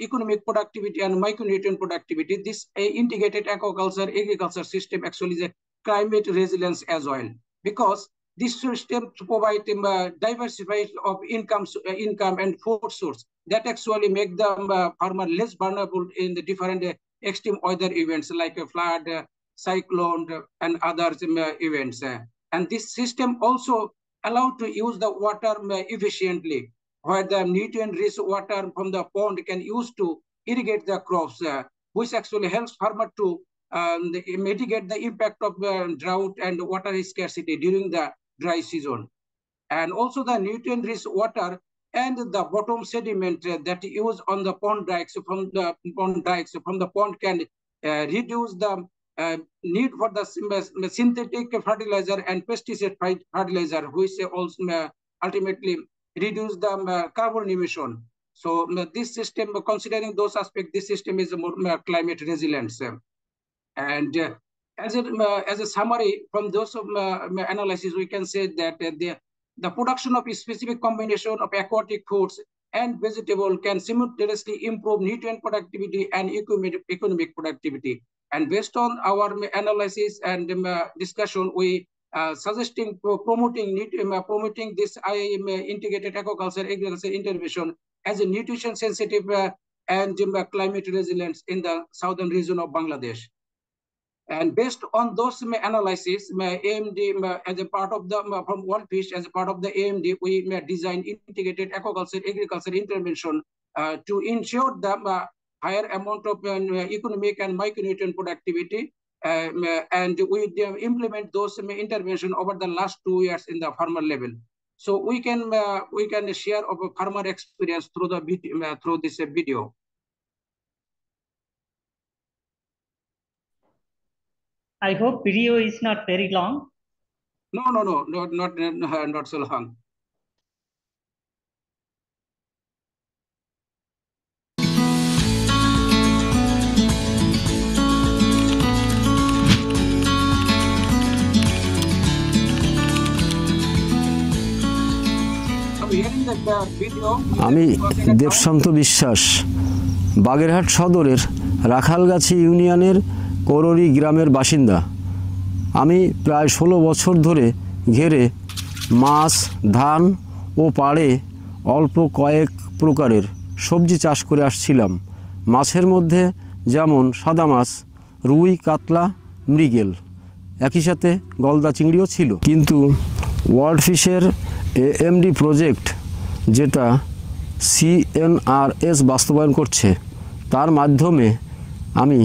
economic productivity and micronutrient productivity, this integrated agriculture system actually is a climate resilience as well, because this system provide diversified of income and food source that actually make the farmer less vulnerable in the different extreme weather events like a flood, cyclone, and other events. And this system also allowed to use the water efficiently, where the nutrient-rich water from the pond can use to irrigate the crops, which actually helps farmer to mitigate the impact of drought and water scarcity during the dry season. And also the nutrient-rich water and the bottom sediment that use on the pond dikes from the pond can reduce the need for the synthetic fertilizer and pesticide fertilizer, which also ultimately reduce the carbon emission. So this system, considering those aspects, this system is more climate resilient. And as a summary from those analysis, we can say that the production of a specific combination of aquatic foods and vegetable can simultaneously improve nutrient productivity and economic productivity. And based on our analysis and discussion, we suggesting promoting this integrated agriculture intervention as a nutrition sensitive and climate resilience in the southern region of Bangladesh. And based on those analysis, AMD as a part of the from WorldFish as a part of the AMD, we design integrated agriculture intervention to ensure the higher amount of economic and micronutrient productivity and we implement those intervention over the last 2 years in the farmer level. So we can share of a farmer experience through the video, through this video. I hope video is not very long. No, not so long. আমি দেবশান্ত বিশ্বাস, বাগেরহাট সদরের রাখালগাছি ইউনিয়নের কররি গ্রামের বাসিন্দা। আমি প্রায় 16 বছর ধরে ঘেরে মাছ, ধান ও পাড়ে অল্প কয়েক প্রকারের সবজি চাষ করে আসছিলাম। মাছের মধ্যে যেমন সাদা মাছ, রুই, কাতলা, মৃগেল, একই সাথে গলদা চিংড়িও ছিল। কিন্তু ওয়ার্ল্ড ফিশের এএমডি প্রজেক্ট, যেটা CNRS বাস্তবায়ন করছে, তার মাধ্যমে আমি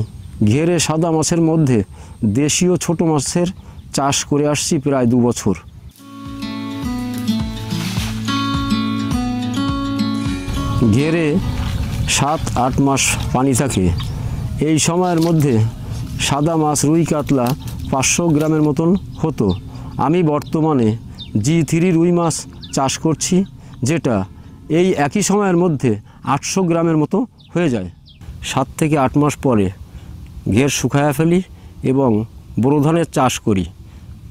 ঘেরে সাদা মাছের মধ্যে দেশীয় ছোট মাছের চাষ করে আসছি প্রায় 2 বছর। ঘেরে 7-8 মাস পানি থাকে। এই সময়ের মধ্যে সাদা মাছ, রুই, কাতলা 500 গ্রামের মতন হতো। আমি বর্তমানে G3 রুই মাছ চাষ করছি, যেটা এই একই সময়ের মধ্যে 800 গ্রামের মতো হয়ে যায়। 7 থেকে 8 মাস পরে ঘের শুকায়া ফেলি এবং বোরো ধানের চাষ করি।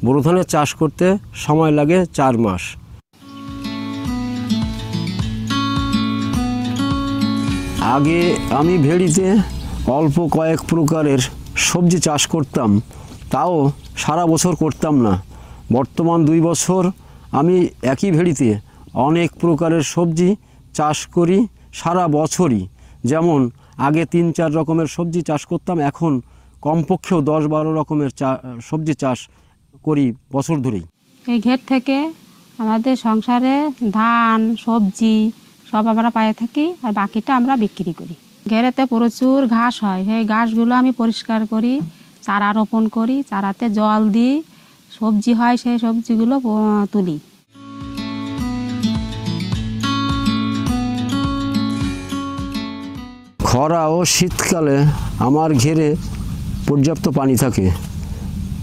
বোরো ধানের চাষ করতে সময় লাগে 4 মাস। আগে আমি ভেড়িতে অল্প কয়েক প্রকারের সবজি চাষ করতাম, তাও সারা বছর করতাম না। বর্তমান 2 বছর আমি একই ভেড়িতে অনেক প্রকারের সবজি চাষ করি সারা বছরই। যেমন আগে 3-4 রকমের সবজি চাষ করতাম, এখন কমপক্ষেও 10-12 রকমের সবজি চাষ করি বছর ধরেই। এই ঘের থেকে আমাদের সংসারে ধান, সবজি সব আমরা পায়ে থাকি, আর বাকিটা আমরা বিক্রি করি। ঘেরেতে প্রচুর ঘাস হয়, সেই ঘাসগুলো আমি পরিষ্কার করি, চারা রোপণ করি, চারাতে জল দিই, সবজি হয় সেই সবজিগুলো তুলি। খরা ও শীতকালে আমার ঘেরে পর্যাপ্ত পানি থাকে,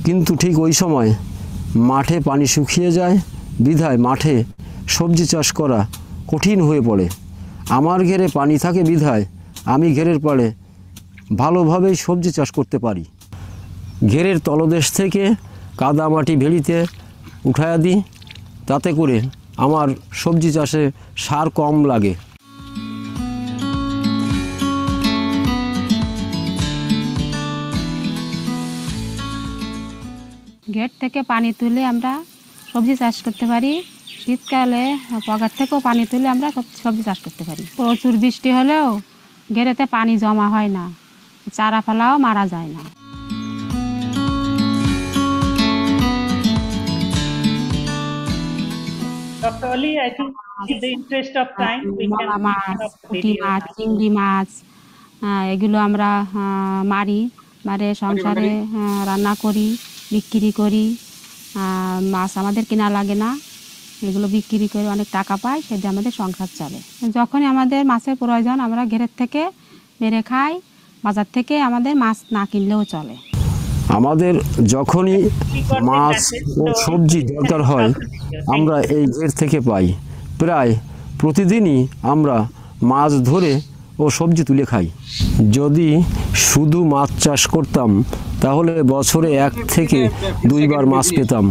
কিন্তু ঠিক ওই সময় মাঠে পানি শুকিয়ে যায়, বিধায় মাঠে সবজি চাষ করা কঠিন হয়ে পড়ে। আমার ঘেরে পানি থাকে বিধায় আমি ঘেরের পাড়ে ভালোভাবেই সবজি চাষ করতে পারি। ঘেরের তলদেশ থেকে কাদা মাটি ভেড়িতে উঠায়া দিই, তাতে করে আমার সবজি চাষে সার কম লাগে। ঘের থেকে পানি তুলে আমরা সবজি চাষ করতে পারি। শীতকালে পগার থেকেও পানি তুলে আমরা সবজি চাষ করতে পারি। প্রচুর বৃষ্টি হলেও ঘেরেতে পানি জমা হয় না, চারা ফেলাও মারা যায় না। Dr. Ali, I think in the interest of time, we can মাছ, পুঁটি মাছ, চিংড়ি মাছ, এগুলো আমরা মারি, সংসারে রান্না করি, বিক্রি করি। মাছ আমাদের কেনা লাগে না, এগুলো বিক্রি করে অনেক টাকা পাই, সেটা আমাদের সংসার চলে। যখনই আমাদের মাছের প্রয়োজন আমরা ঘেরের থেকে মেরে খাই, বাজার থেকে আমাদের মাছ না কিনলেও চলে। আমাদের যখনই মাছ ও সবজি দরকার হয় আমরা এই ঘের থেকে পাই। প্রায় প্রতিদিনই আমরা মাছ ধরে ও সবজি তুলে খাই। যদি শুধু মাছ চাষ করতাম তাহলে বছরে 1 থেকে 2 বার মাছ পেতাম,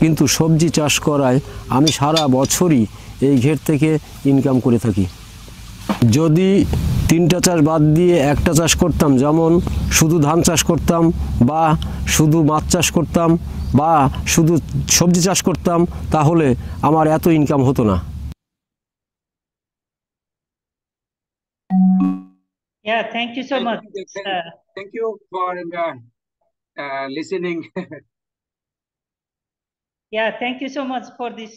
কিন্তু সবজি চাষ করায় আমি সারা বছরই এই ঘের থেকে ইনকাম করে থাকি। যদি 3টা চাষ বাদ দিয়ে 1টা চাষ করতাম, যেমন শুধু ধান চাষ করতাম বা শুধু মাছ চাষ করতাম বা শুধু সবজি চাষ করতাম, তাহলে আমার এত ইনকাম হতো না। Yeah, thank you so much. Thank you for listening. Yeah, thank you so much for this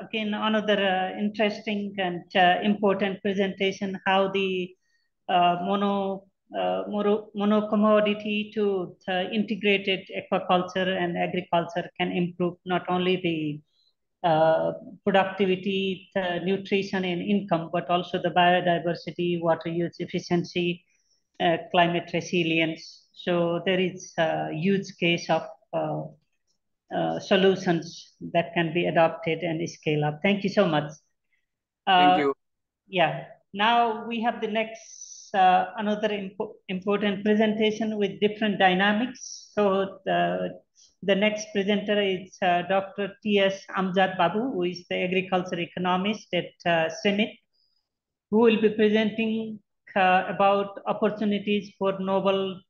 again another interesting and important presentation, how the monocommodity to integrated aquaculture and agriculture can improve not only the productivity, nutrition, and income, but also the biodiversity, water use efficiency, climate resilience. So there is a huge case of solutions that can be adopted and scale up. Thank you so much. Thank you. Yeah. Now we have the next another important presentation with different dynamics. So the next presenter is Dr. T.S. Amjad Babu, who is the agriculture economist at CEMIT, who will be presenting about opportunities for novel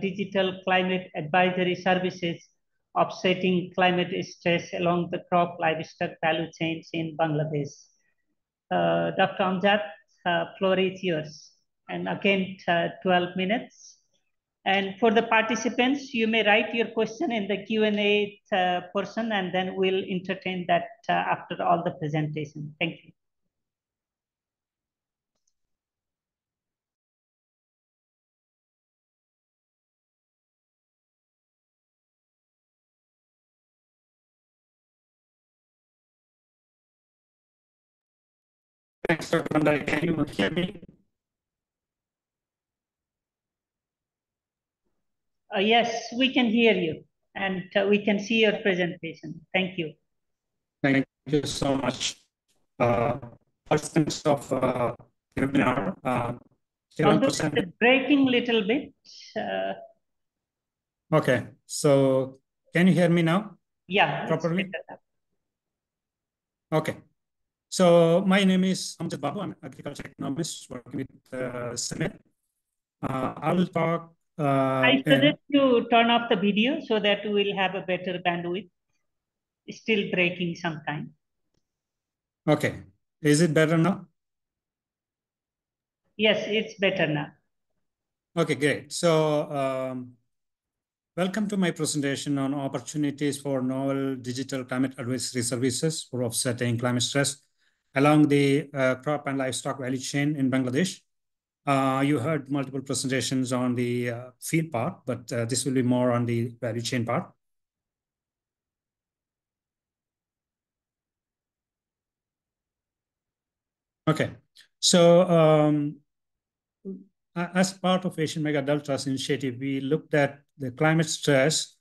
digital climate advisory services offsetting climate stress along the crop livestock value chains in Bangladesh. Dr. Amjad, floor is yours. And again, 12 minutes. And for the participants, you may write your question in the Q&A portion, and then we'll entertain that after all the presentation. Thank you. Thanks, Dr. Bandari. Can you hear me? Yes, we can hear you, and we can see your presentation. Thank you. Thank you so much. First things of webinar. Although it's breaking little bit. Okay, so can you hear me now? Yeah, properly. Okay. So my name is Amjad Babu. I'm an agriculture economist working with CEMIT. I will talk. I suggest you turn off the video so that we'll have a better bandwidth. It's still breaking sometime. Okay. Is it better now? Yes, it's better now. Okay, great. So welcome to my presentation on opportunities for novel digital climate advisory services for offsetting climate stress along the crop and livestock value chain in Bangladesh. You heard multiple presentations on the field part, but this will be more on the value chain part. Okay, so as part of Asian Mega Deltas Initiative, we looked at the climate stress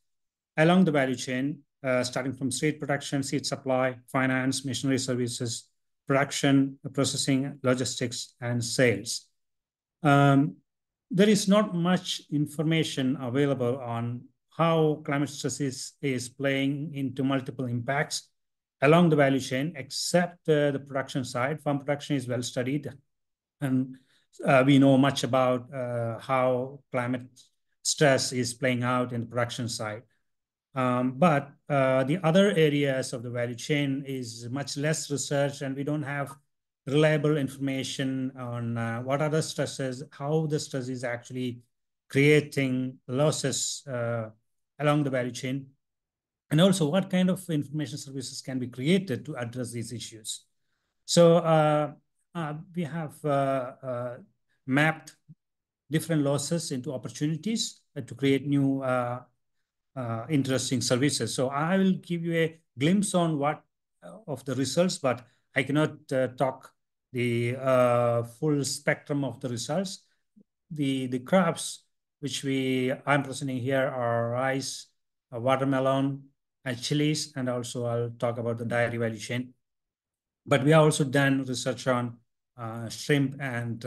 along the value chain, starting from seed production, seed supply, finance, machinery services, production, processing, logistics, and sales. There is not much information available on how climate stress is playing into multiple impacts along the value chain, except the production side. Farm production is well studied, and we know much about how climate stress is playing out in the production side. But the other areas of the value chain is much less research, and we don't have reliable information on what are the stresses, how the stress is actually creating losses along the value chain, and also what kind of information services can be created to address these issues. So we have mapped different losses into opportunities to create new interesting services. So I will give you a glimpse on what of the results, but I cannot talk the full spectrum of the results. The crops which I'm presenting here are rice, watermelon, and chilies, and also I'll talk about the dairy value chain. But we have also done research on shrimp and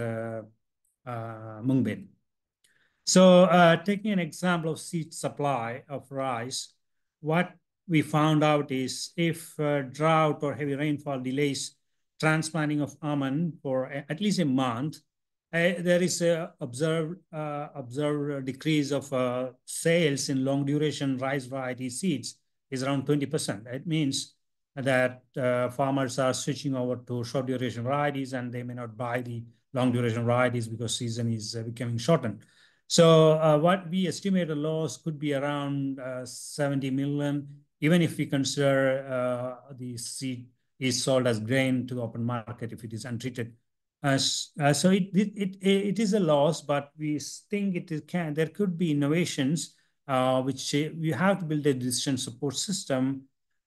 mung bean. So taking an example of seed supply of rice, what we found out is if drought or heavy rainfall delays transplanting of almond for at least a month, there is a observed decrease of sales in long duration rice variety seeds is around 20%. It means that farmers are switching over to short duration varieties, and they may not buy the long duration varieties because season is becoming shortened. So what we estimate a loss could be around 70 million, even if we consider the seed is sold as grain to the open market if it is untreated. So it is a loss, but we think there could be innovations which we have to build a decision support system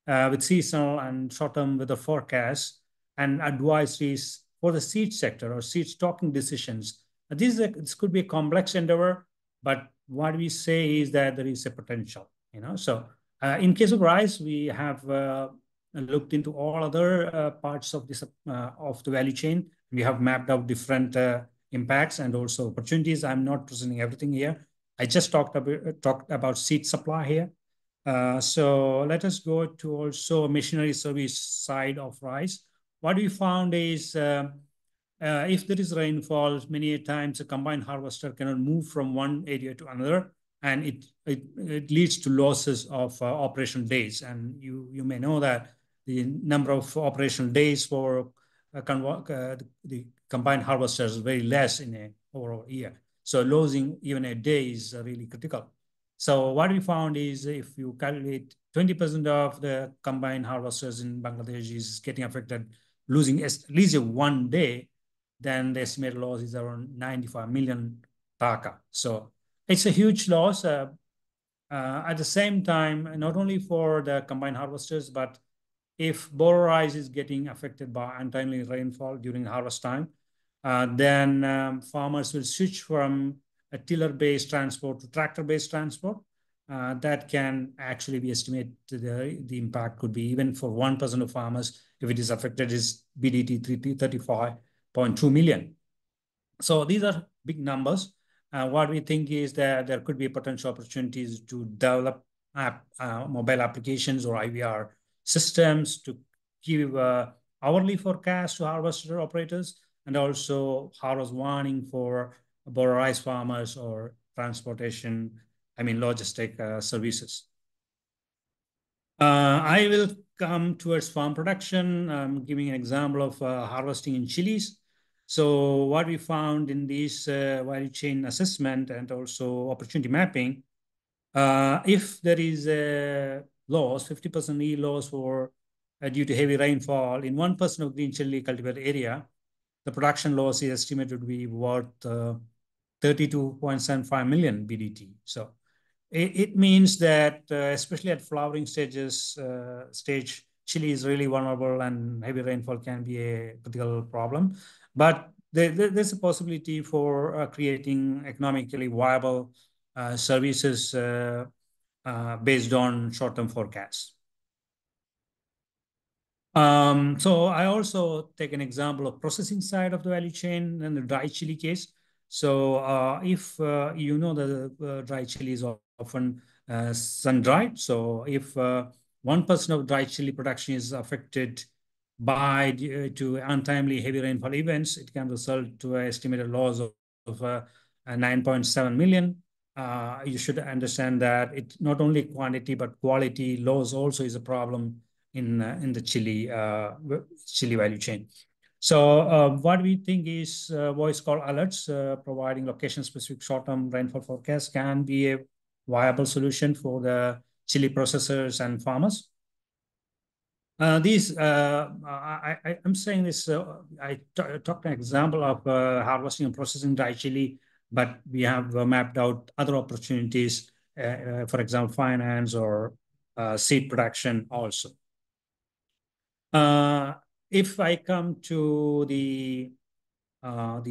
with seasonal and short-term weather forecasts and advisories for the seed sector or seed stocking decisions. This could be a complex endeavor, but what we say is that there is a potential. So in case of rice, we have looked into all other parts of this of the value chain. We have mapped out different impacts and also opportunities. I'm not presenting everything here. I just talked about seed supply here. So let us go to also machinery service side of rice. What we found is if there is rainfall, many times a combined harvester cannot move from one area to another, and it leads to losses of operational days. And you may know that the number of operational days for the combined harvesters is very less in an overall year. So losing even a day is really critical. So what we found is if you calculate 20% of the combined harvesters in Bangladesh is getting affected, losing at least one day, then the estimated loss is around 95 million taka. So it's a huge loss. At the same time, not only for the combined harvesters, but if borer rice is getting affected by untimely rainfall during harvest time, then farmers will switch from a tiller-based transport to tractor-based transport. That can actually be estimated, the impact could be even for 1% of farmers, if it is affected, is BDT 35.2 million. So these are big numbers. What we think is that there could be potential opportunities to develop mobile applications or IVR systems to give hourly forecast to harvester operators and also harvest warning for borer rice farmers or transportation, logistic services. I will come towards farm production. I'm giving an example of harvesting in chilies. So what we found in this value chain assessment and also opportunity mapping, if there is a loss, 50% yield loss for due to heavy rainfall in 1% of green chili cultivated area, the production loss is estimated to be worth 32.75 million BDT. So it means that especially at flowering stage, chili is really vulnerable and heavy rainfall can be a critical problem. But there's a possibility for creating economically viable services based on short-term forecasts. So I also take an example of processing side of the value chain and the dry chili case. So if you know that the dry chili is often sun-dried. So if 1% of dry chili production is affected by to untimely heavy rainfall events, it can result to an estimated loss of 9.7 million. You should understand that it's not only quantity, but quality loss also is a problem in the chili value chain. So what we think is voice call alerts providing location-specific short-term rainfall forecast can be a viable solution for the chili processors and farmers. I'm saying this, I talked an example of harvesting and processing dry chili, but we have mapped out other opportunities, for example, finance or seed production also. If I come to the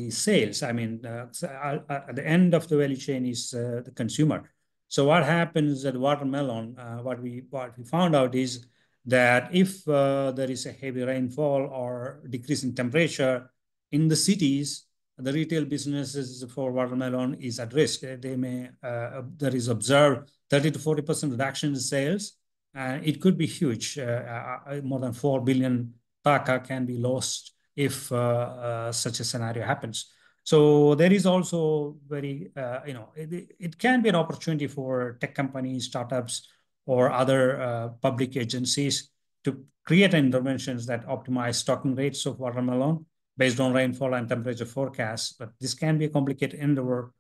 sales, at the end of the value chain is the consumer. So what happens at watermelon? What we found out is that if there is a heavy rainfall or decrease in temperature in the cities, the retail businesses for watermelon is at risk. They may there is observed 30 to 40% reduction in sales. It could be huge. More than 4 billion taka can be lost if such a scenario happens. So there is also very, it can be an opportunity for tech companies, startups, or other public agencies to create interventions that optimize stocking rates of watermelon based on rainfall and temperature forecasts. But this can be a complicated endeavor.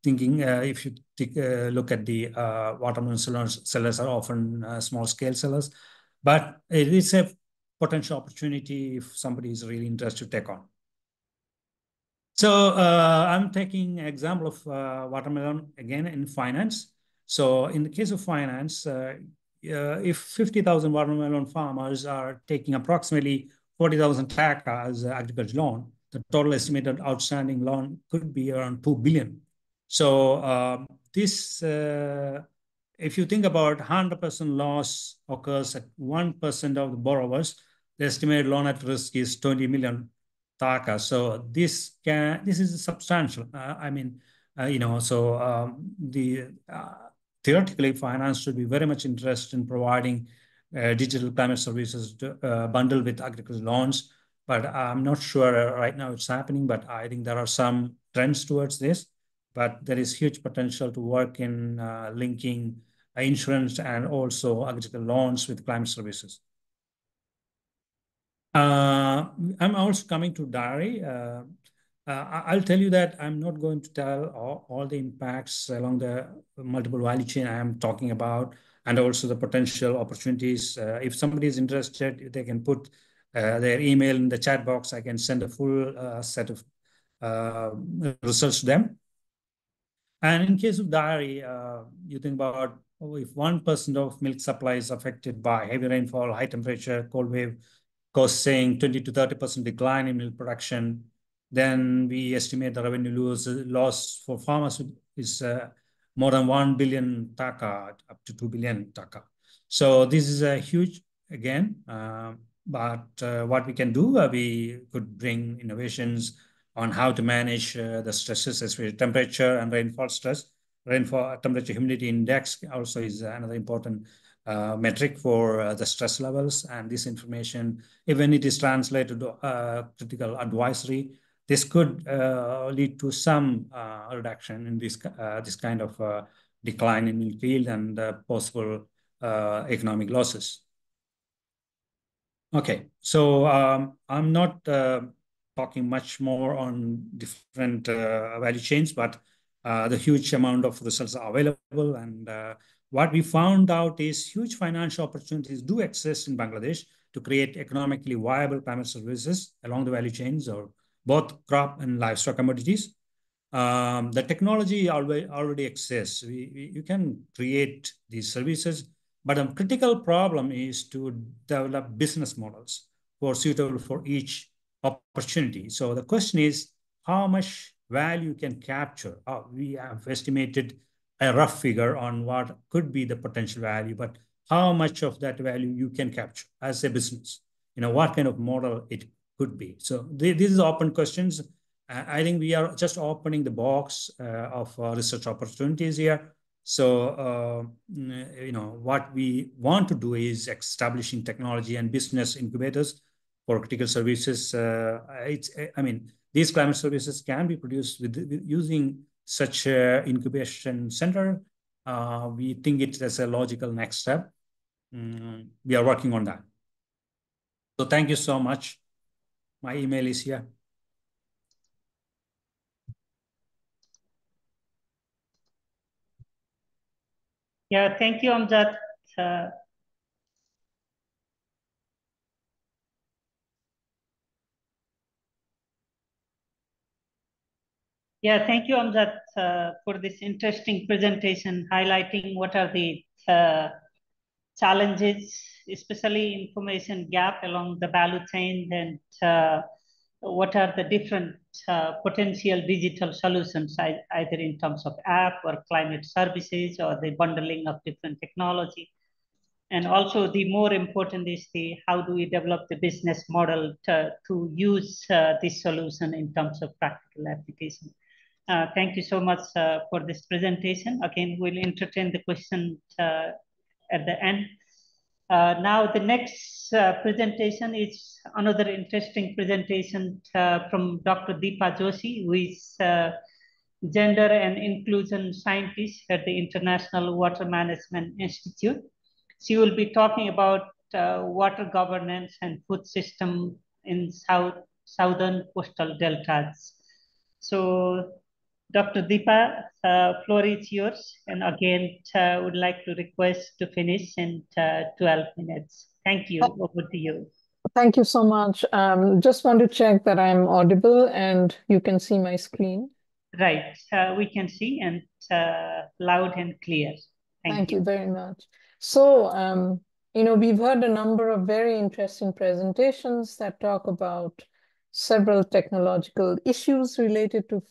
Thinking if you look at the watermelon sellers are often small scale sellers, but it is a potential opportunity if somebody is really interested to take on. So I'm taking example of watermelon again in finance. So in the case of finance, if 50,000 watermelon farmers are taking approximately 40,000 taka as an agriculture loan, the total estimated outstanding loan could be around 2 billion. So this, if you think about 100% loss occurs at 1% of the borrowers, the estimated loan at risk is 20 million taka. So this is substantial. Theoretically, finance should be very much interested in providing digital climate services bundled with agricultural loans. But I'm not sure right now it's happening, but I think there are some trends towards this. But there is huge potential to work in linking insurance and also agricultural loans with climate services. I'm also coming to dairy. I'll tell you that I'm not going to tell all the impacts along the multiple value chain I am talking about, and also the potential opportunities. If somebody is interested, they can put their email in the chat box. I can send a full set of results to them. And in case of dairy, you think about if 1% of milk supply is affected by heavy rainfall, high temperature, cold wave, causing 20 to 30% decline in milk production, then we estimate the revenue loss for farmers is more than 1 billion taka, up to 2 billion taka. So this is a huge, again, but what we can do, we could bring innovations on how to manage the stresses, especially temperature and rainfall stress. Rainfall, temperature, humidity index also is another important metric for the stress levels. And this information, even it is translated to critical advisory, this could lead to some reduction in this kind of decline in milk yield and possible economic losses. Okay, so I'm not talking much more on different value chains, but the huge amount of results are available. And what we found out is huge financial opportunities do exist in Bangladesh to create economically viable climate services along the value chains or both crop and livestock commodities. The technology already exists. You can create these services, but a critical problem is to develop business models suitable for each opportunity. So the question is, how much value can capture? We have estimated a rough figure on what could be the potential value, but how much of that value you can capture as a business? What kind of model it could be. So these are open questions. I think we are just opening the box of research opportunities here. So, what we want to do is establishing technology and business incubators for critical services. These climate services can be produced with using such incubation center. We think it as a logical next step. We are working on that. So thank you so much. My email is here. Yeah, thank you, Amjad. Yeah, thank you, Amjad, for this interesting presentation highlighting what are the challenges, especially information gap along the value chain, and what are the different potential digital solutions, either in terms of app or climate services or the bundling of different technology. And also the more important is how do we develop the business model to use this solution in terms of practical application. Thank you so much for this presentation. Again, we'll entertain the question at the end. Now, the next presentation is another interesting presentation from Dr. Deepa Joshi, who is Gender and Inclusion Scientist at the International Water Management Institute. She will be talking about water governance and food system in southern coastal deltas. So, Dr. Deepa, floor is yours. And again, would like to request to finish in 12 minutes. Thank you. Over to you. Thank you so much. Just want to check that I'm audible and you can see my screen. Right. We can see and loud and clear. Thank you very much. So, we've heard a number of very interesting presentations that talk about several technological issues related to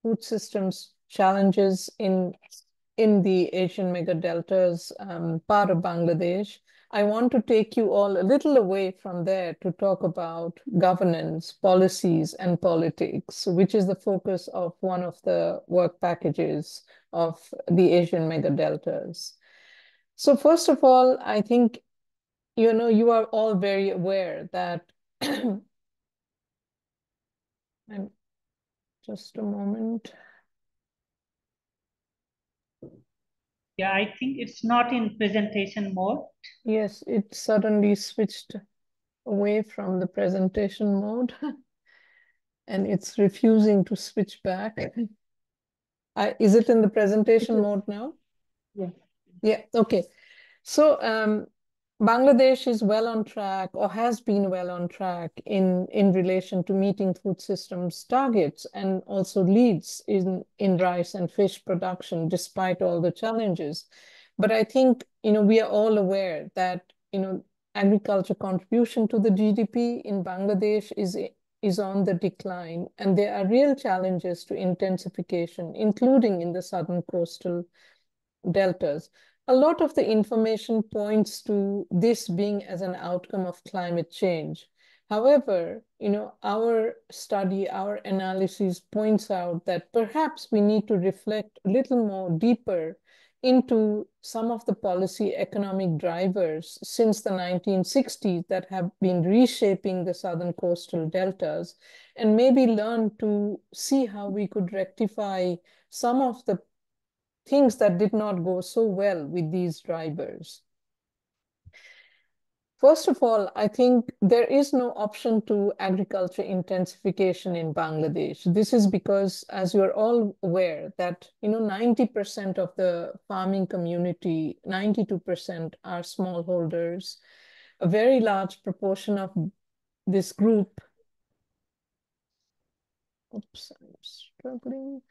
food systems challenges in the Asian mega deltas, part of Bangladesh. I want to take you all a little away from there to talk about governance, policies, and politics, which is the focus of one of the work packages of the Asian mega deltas. So first of all, I think, you are all very aware that just a moment. Yeah, I think it's not in presentation mode. Yes, it suddenly switched away from the presentation mode and it's refusing to switch back. Is it in the presentation mode now? Yeah. Yeah, okay. So Bangladesh is well on track or has been well on track in relation to meeting food systems targets and also leads in rice and fish production despite all the challenges. But I think, we are all aware that, agriculture contribution to the GDP in Bangladesh is on the decline, and there are real challenges to intensification, including in the southern coastal deltas. A lot of the information points to this being as an outcome of climate change. However, our study, our analysis points out that perhaps we need to reflect a little more deeper into some of the policy economic drivers since the 1960s that have been reshaping the southern coastal deltas, and maybe learn to see how we could rectify some of the things that did not go so well with these drivers. First of all, I think there is no option to agriculture intensification in Bangladesh. This is because, as you're all aware, that 90% of the farming community, 92% are smallholders. A very large proportion of this group, oops, I'm struggling.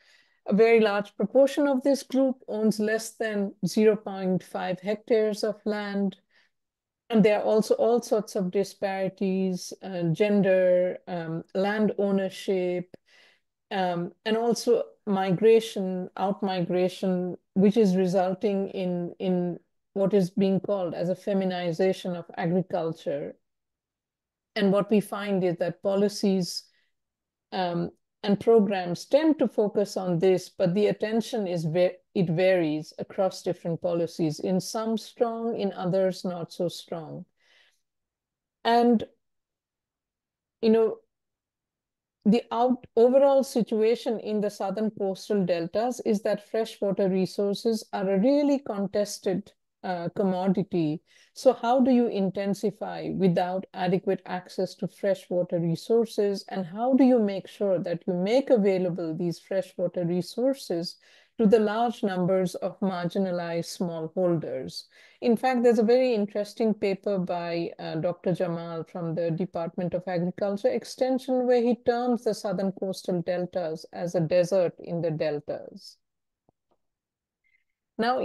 A very large proportion of this group owns less than 0.5 hectares of land. And there are also all sorts of disparities, gender, land ownership, and also migration, out-migration, which is resulting in what is being called as a feminization of agriculture. And what we find is that policies and programs tend to focus on this, but the attention it varies across different policies. In some strong, in others not so strong. And the overall situation in the southern coastal deltas is that freshwater resources are a really contested commodity. So how do you intensify without adequate access to freshwater resources? And how do you make sure that you make available these freshwater resources to the large numbers of marginalized smallholders? In fact, there's a very interesting paper by Dr. Jamal from the Department of Agriculture Extension where he terms the southern coastal deltas as a desert in the deltas. Now,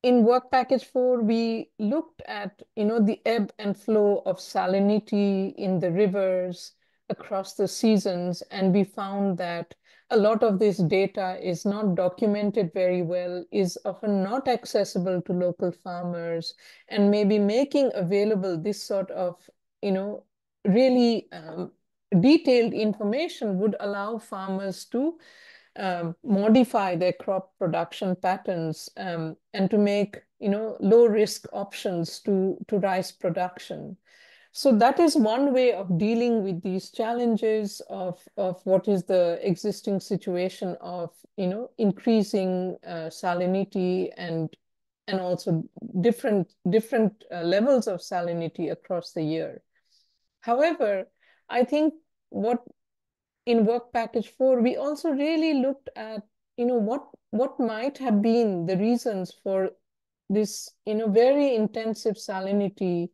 in work package 4, we looked at, the ebb and flow of salinity in the rivers across the seasons, and we found that a lot of this data is not documented very well, is often not accessible to local farmers, and maybe making available this sort of, really detailed information would allow farmers to modify their crop production patterns and to make low risk options to rice production. So that is one way of dealing with these challenges of what is the existing situation of increasing salinity and also different levels of salinity across the year. However, I think in work package 4, we also really looked at, what might have been the reasons for this, very intensive salinity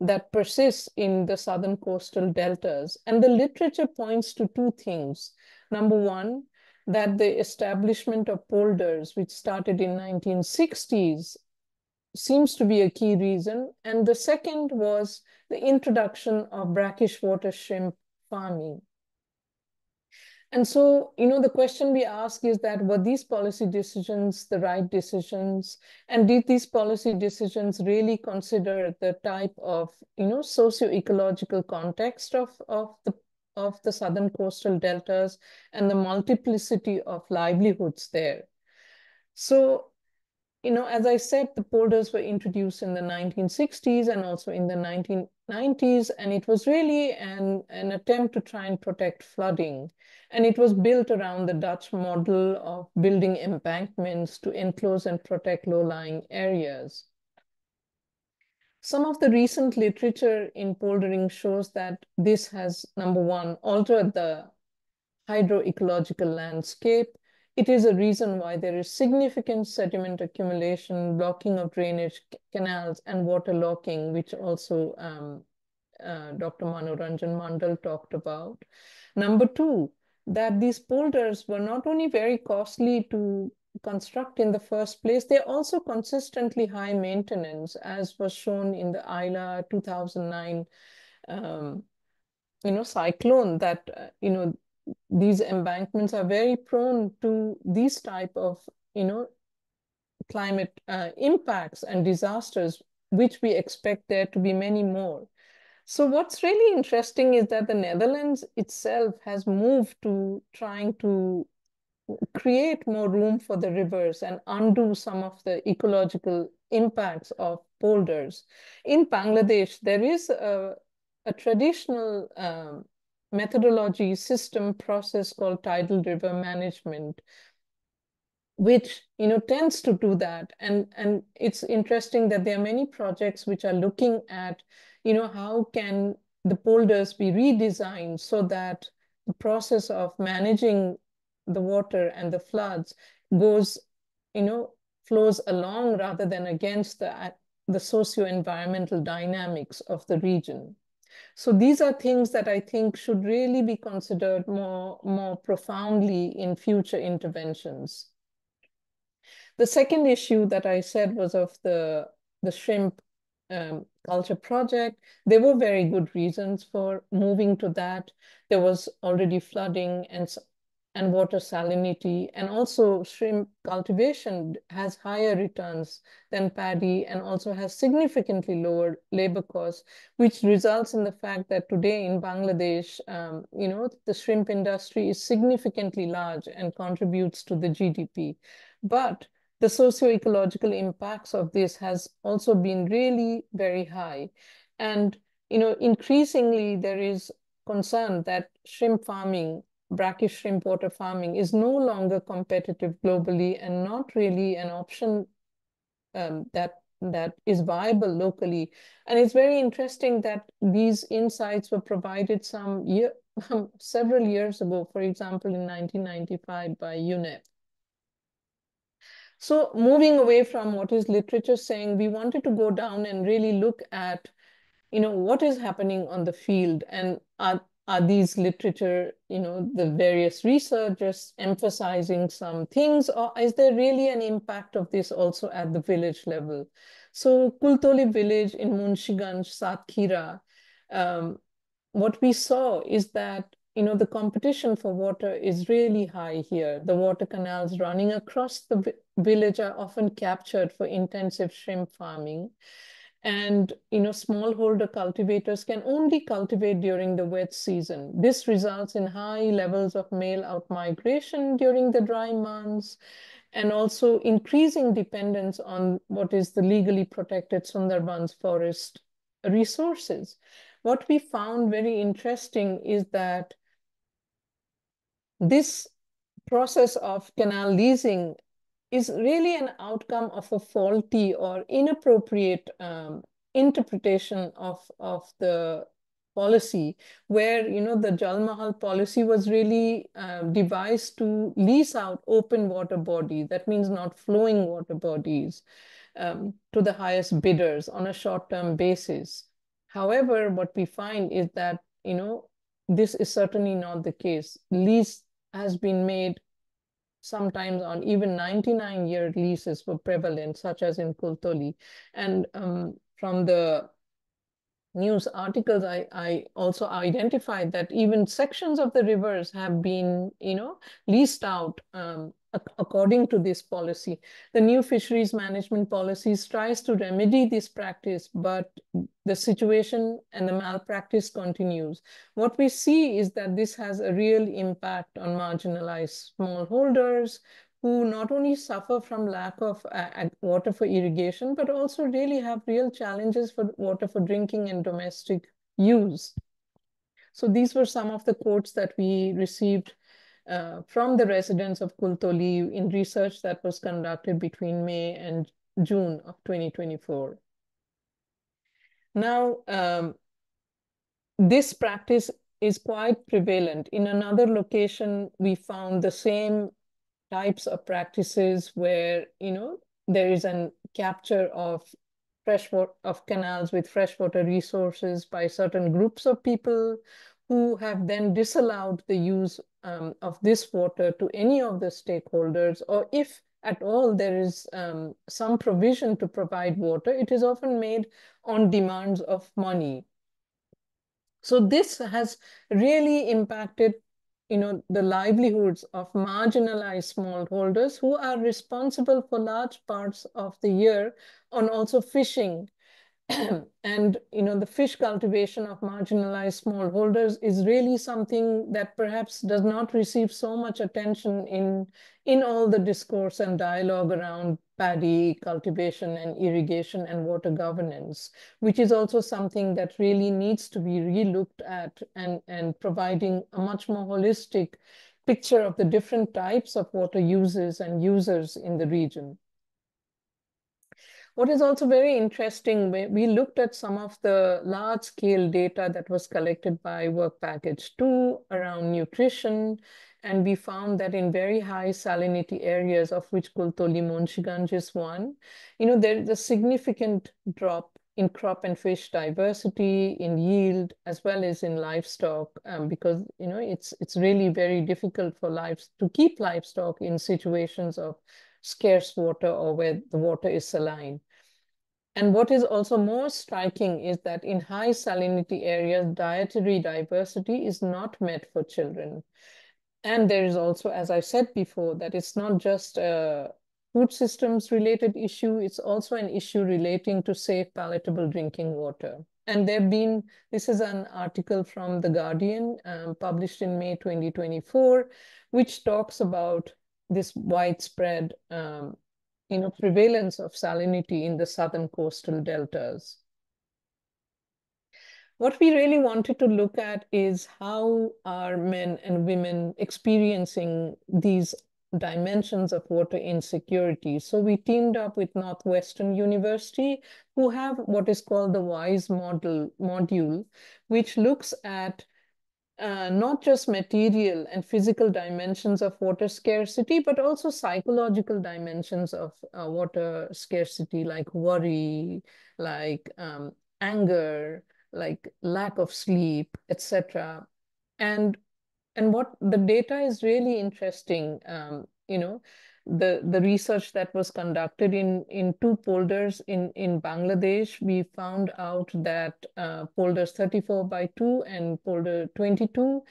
that persists in the southern coastal deltas. And the literature points to two things. Number one, that the establishment of polders, which started in 1960s, seems to be a key reason. And the second was the introduction of brackish water shrimp farming. And so, the question we ask is that, were these policy decisions the right decisions? And did these policy decisions really consider the type of, socio-ecological context of the southern coastal deltas and the multiplicity of livelihoods there? So, as I said, the polders were introduced in the 1960s and also in the 1990s, and it was really an attempt to try and protect flooding. And it was built around the Dutch model of building embankments to enclose and protect low-lying areas. Some of the recent literature in poldering shows that this has, number one, altered the hydroecological landscape. It is a reason why there is significant sediment accumulation, blocking of drainage canals, and waterlocking, which also Dr. Manoranjan Mandal talked about. Number two, that these polders were not only very costly to construct in the first place, they're also consistently high maintenance, as was shown in the Isla 2009 cyclone, that these embankments are very prone to these type of climate impacts and disasters, which we expect there to be many more. So what's really interesting is that the Netherlands itself has moved to trying to create more room for the rivers and undo some of the ecological impacts of polders. In Bangladesh, there is a traditional methodology system process called tidal river management, which tends to do that. And it's interesting that there are many projects which are looking at how can the polders be redesigned so that the process of managing the water and the floods goes, flows along rather than against the socio-environmental dynamics of the region. So these are things that I think should really be considered more profoundly in future interventions. The second issue that I said was of the shrimp culture project. There were very good reasons for moving to that. There was already flooding and water salinity, and also shrimp cultivation has higher returns than paddy and also has significantly lower labor costs, which results in the fact that today in Bangladesh, the shrimp industry is significantly large and contributes to the GDP. But the socio-ecological impacts of this has also been really very high. And, increasingly there is concern that shrimp farming, brackish shrimp water farming, is no longer competitive globally and not really an option that is viable locally. And it's very interesting that these insights were provided several years ago, for example, in 1995 by UNEP. So moving away from what is literature saying, we wanted to go down and really look at, what is happening on the field, and are these literature, the various researchers emphasizing some things, or is there really an impact of this also at the village level? So Kultoli village in Munshiganj, Satkhira, what we saw is that the competition for water is really high here. The water canals running across the village are often captured for intensive shrimp farming. And, smallholder cultivators can only cultivate during the wet season. This results in high levels of male outmigration during the dry months, and also increasing dependence on what is the legally protected Sundarbans forest resources. What we found very interesting is that this process of canal leasing is really an outcome of a faulty or inappropriate interpretation of the policy, where the Jal Mahal policy was really devised to lease out open water body, that means not flowing water bodies, to the highest bidders on a short-term basis. However, what we find is that, this is certainly not the case. Lease has been made sometimes on even 99-year leases were prevalent, such as in Kultoli. And from the news articles, I also identified that even sections of the rivers have been, leased out according to this policy. The new fisheries management policies tries to remedy this practice, but the situation and the malpractice continues. What we see is that this has a real impact on marginalized smallholders, who not only suffer from lack of water for irrigation, but also really have real challenges for water for drinking and domestic use. So these were some of the quotes that we received from the residents of Kultoli in research that was conducted between May and June of 2024. Now, this practice is quite prevalent. In another location, we found the same types of practices where, there is a capture of freshwater, of canals with freshwater resources by certain groups of people who have then disallowed the use of this water to any of the stakeholders, or if at all there is some provision to provide water, it is often made on demands of money. So this has really impacted, the livelihoods of marginalized smallholders who are responsible for large parts of the year on also fishing. And, the fish cultivation of marginalized smallholders is really something that perhaps does not receive so much attention in all the discourse and dialogue around paddy cultivation and irrigation and water governance, which is also something that really needs to be relooked at, and providing a much more holistic picture of the different types of water uses and users in the region. What is also very interesting, we looked at some of the large-scale data that was collected by Work Package 2 around nutrition, and we found that in very high salinity areas, of which Kultoli Munshiganj is one, there is a significant drop in crop and fish diversity, in yield, as well as in livestock, because it's really very difficult for to keep livestock in situations of scarce water or where the water is saline. And what is also more striking is that in high salinity areas, dietary diversity is not met for children. And there is also, as I said before, that it's not just a food systems related issue, it's also an issue relating to safe, palatable drinking water. And this is an article from The Guardian, published in May 2024, which talks about this widespread prevalence of salinity in the southern coastal deltas. What we really wanted to look at is how are men and women experiencing these dimensions of water insecurity. So we teamed up with Northwestern University, who have what is called the WISE module, which looks at not just material and physical dimensions of water scarcity, but also psychological dimensions of water scarcity, like worry, like anger, like lack of sleep, etc. And what the data is really interesting. The research that was conducted in two polders in Bangladesh, we found out that polders 34/2 and polder 22,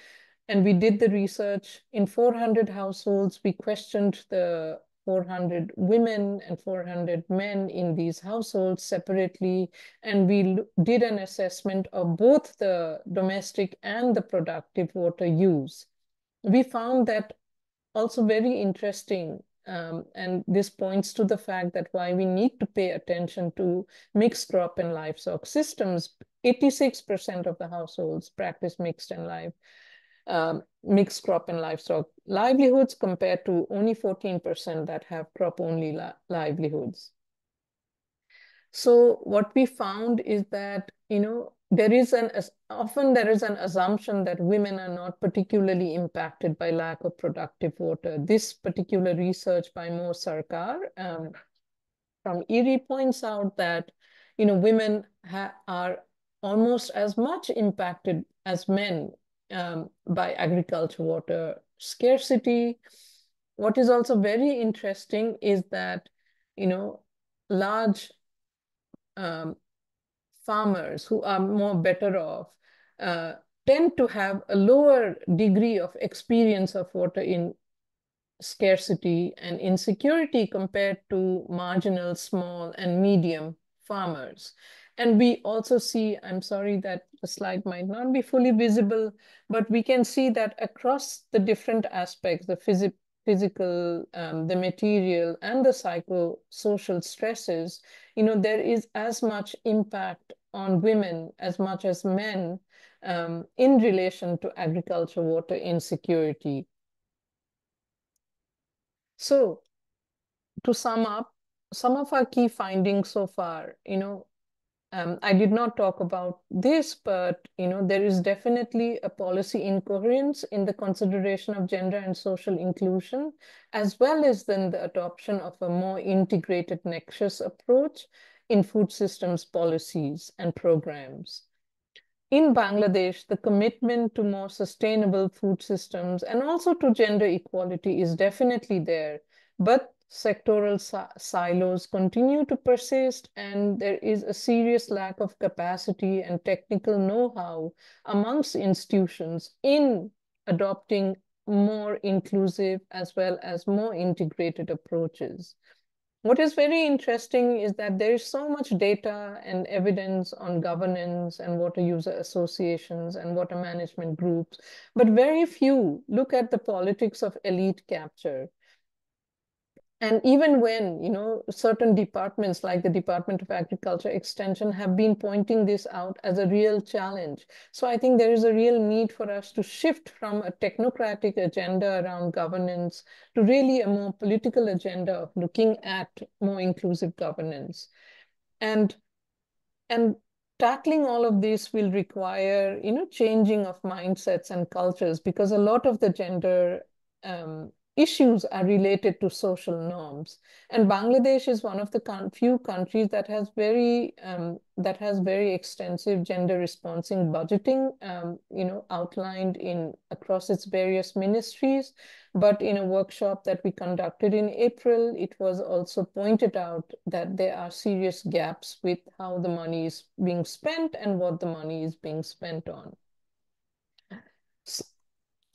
and we did the research in 400 households. We questioned the 400 women and 400 men in these households separately, and we did an assessment of both the domestic and the productive water use. We found that also very interesting, and this points to the fact that why we need to pay attention to mixed crop and livestock systems. 86% of the households practice mixed crop and livestock livelihoods, compared to only 14% that have crop-only livelihoods. So what we found is that, often there is an assumption that women are not particularly impacted by lack of productive water. This particular research by Mo Sarkar from ERI points out that, women are almost as much impacted as men by agriculture water scarcity. What is also very interesting is that, large farmers who are more better off tend to have a lower degree of experience of water in scarcity and insecurity compared to marginal, small, and medium farmers. And we also see, I'm sorry that the slide might not be fully visible, but we can see that across the different aspects, the physical, the material, and the psychosocial stresses, there is as much impact on women as much as men in relation to agriculture water insecurity. So to sum up, some of our key findings so far, I did not talk about this, but there is definitely a policy incoherence in the consideration of gender and social inclusion, as well as then the adoption of a more integrated nexus approach in food systems policies and programs. In Bangladesh, the commitment to more sustainable food systems and also to gender equality is definitely there, but sectoral silos continue to persist, and there is a serious lack of capacity and technical know-how amongst institutions in adopting more inclusive as well as more integrated approaches. What is very interesting is that there is so much data and evidence on governance and water user associations and water management groups, but very few look at the politics of elite capture. And even when, certain departments like the Department of Agriculture Extension have been pointing this out as a real challenge. So I think there is a real need for us to shift from a technocratic agenda around governance to really a more political agenda of looking at more inclusive governance. And tackling all of this will require, changing of mindsets and cultures, because a lot of the gender issues are related to social norms. And Bangladesh is one of the few countries that has very extensive gender responsive budgeting, outlined across its various ministries. But in a workshop that we conducted in April, it was also pointed out that there are serious gaps with how the money is being spent and what the money is being spent on.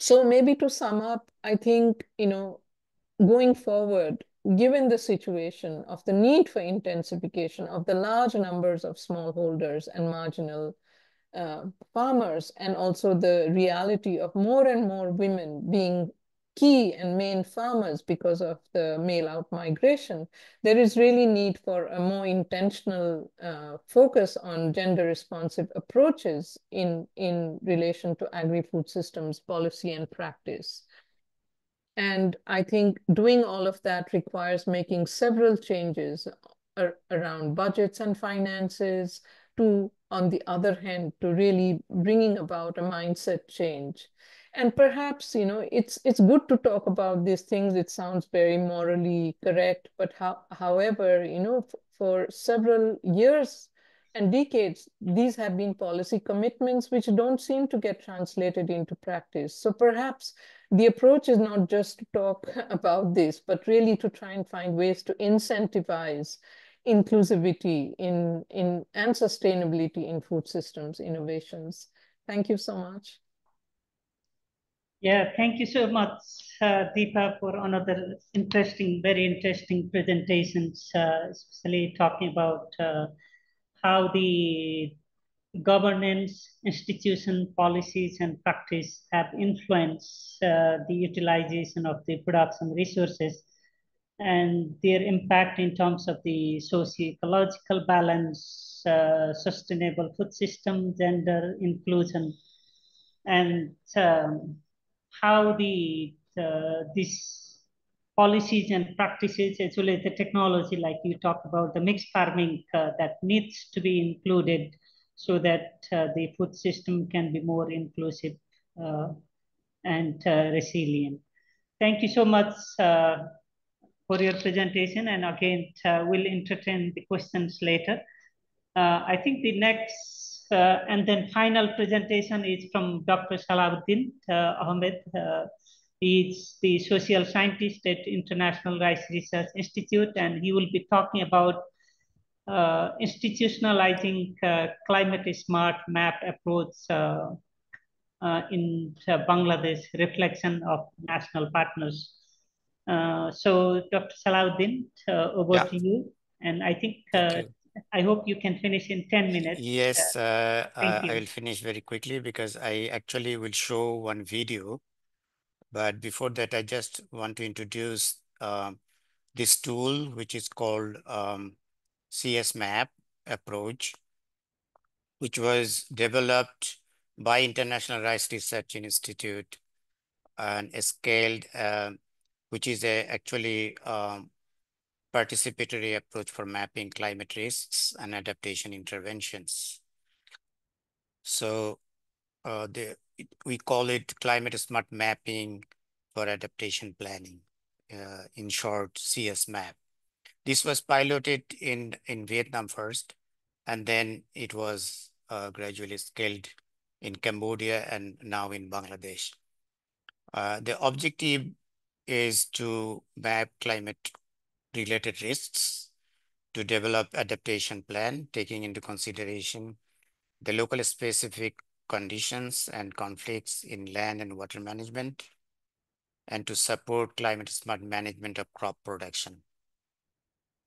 So maybe to sum up, I think, going forward, given the situation of the need for intensification of the large numbers of smallholders and marginal farmers, and also the reality of more and more women being key and main farmers because of the male-out migration, there is really need for a more intentional focus on gender-responsive approaches in relation to agri-food systems policy and practice. And I think doing all of that requires making several changes around budgets and finances to, on the other hand, to really bringing about a mindset change. And perhaps, it's good to talk about these things. It sounds very morally correct, but however, for several years and decades, these have been policy commitments which don't seem to get translated into practice. So perhaps the approach is not just to talk about this, but really to try and find ways to incentivize inclusivity and sustainability in food systems innovations. Thank you so much. Yeah, thank you so much, Deepa, for another very interesting presentations, especially talking about how the governance, institution, policies, and practice have influenced the utilization of the production resources and their impact in terms of the socio-ecological balance, sustainable food system, gender inclusion, and how these policies and practices, as well as the technology, like you talked about, the mixed farming that needs to be included so that the food system can be more inclusive and resilient. Thank you so much for your presentation. And again, we'll entertain the questions later. I think the next and then final presentation is from Dr. Salahuddin Ahmed. He is the social scientist at International Rice Research Institute, and he will be talking about institutionalizing climate smart map approach in Bangladesh, reflection of national partners. So Dr. Salahuddin, over to you. And I think, I hope you can finish in 10 minutes. Yes, thank you. I will finish very quickly because I actually will show one video. But before that, I just want to introduce this tool, which is called CS map approach, which was developed by International Rice Research Institute and scaled, which is actually participatory approach for mapping climate risks and adaptation interventions. So we call it climate smart mapping for adaptation planning, in short, CS map. This was piloted in Vietnam first, and then it was gradually scaled in Cambodia and now in Bangladesh. The objective is to map climate-related risks, to develop adaptation plan, taking into consideration the local specific conditions and conflicts in land and water management, and to support climate smart management of crop production.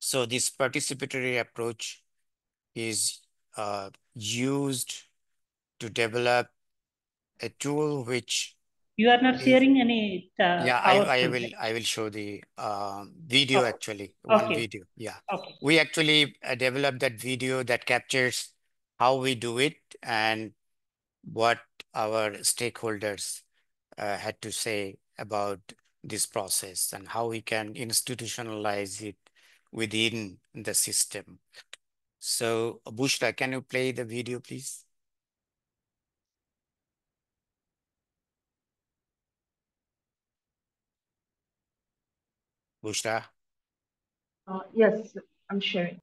So this participatory approach is used to develop a tool which you are not sharing any I will show the video, actually one video. We actually developed that video that captures how we do it and what our stakeholders had to say about this process and how we can institutionalize it within the system. So Bushra, can you play the video, please? Bushra? Yes, I'm sharing.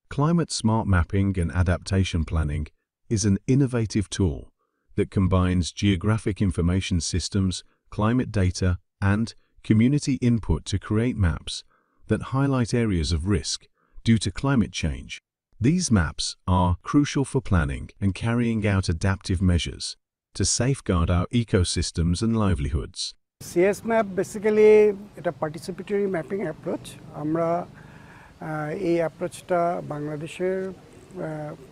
Climate smart mapping and adaptation planning is an innovative tool that combines geographic information systems, climate data, and community input to create maps that highlight areas of risk due to climate change. These maps are crucial for planning and carrying out adaptive measures to safeguard our ecosystems and livelihoods. CS map basically a participatory mapping approach. এই অ্যাপ্রোচটা বাংলাদেশের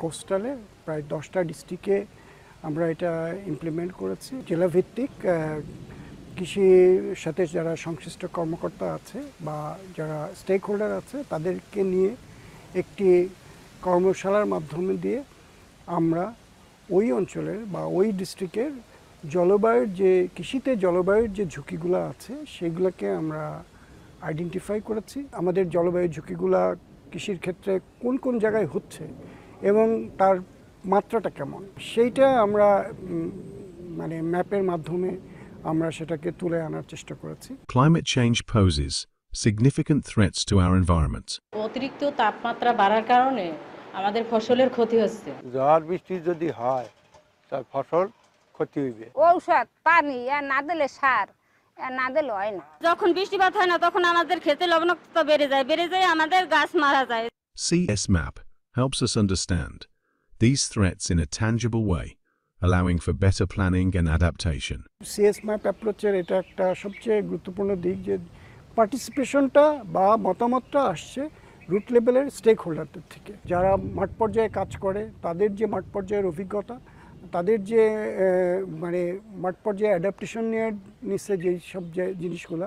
কোস্টালে প্রায় 10টা ডিস্ট্রিক্টে আমরা এটা implement করেছি। জেলাভিত্তিক কৃষির সাথে যারা সংশ্লিষ্ট কর্মকর্তা আছে বা যারা স্টেক হোল্ডার আছে তাদেরকে নিয়ে একটি কর্মশালার মাধ্যমে দিয়ে আমরা ওই অঞ্চলের বা ওই ডিস্ট্রিক্টের জলবায়ুর যে কৃষিতে জলবায়ুর যে ঝুঁকিগুলো আছে সেগুলোকে আমরা আইডেন্টিফাই করেছি। আমাদের জলবায়ু ঝুঁকিগুলা কৃষির ক্ষেত্রে কোন কোন জায়গায় হচ্ছে এবং তার মাত্রাটা কেমন সেইটা আমরা মানে ম্যাপের মাধ্যমে আমরা সেটাকে তুলে আনার চেষ্টা করেছি। Climate change poses significant threats to our environment. অতিরিক্ত তাপমাত্রা বাড়ার কারণে আমাদের ফসলের ক্ষতি হচ্ছে। ঝড় বৃষ্টি যদি হয় তার ফসল ক্ষতি হবে। ঔষধ পানি আর না দিলে সার না দিলে হয় না। যখন বৃষ্টিপাত হয় না তখন আমাদের ক্ষেতে লবণাক্ততা বেড়ে যায় আমাদের গাছ মারা যায়। CS map helps us understand these threats in a tangible way, allowing for better planning and adaptation. CS map অ্যাপ্রোচের এটা একটা সবচেয়ে গুরুত্বপূর্ণ দিক যে পার্টিসিপেশনটা বা মতামতটা আসছে রুট লেভেলের স্টেক হোল্ডারদের থেকে, যারা মাঠ পর্যায়ে কাজ করে তাদের যে মাঠ পর্যায়ের অভিজ্ঞতা, তাদের যে মানে মাঠ পর্যায়ে অ্যাডাপ্টেশন নিচ্ছে যেই সব জিনিসগুলো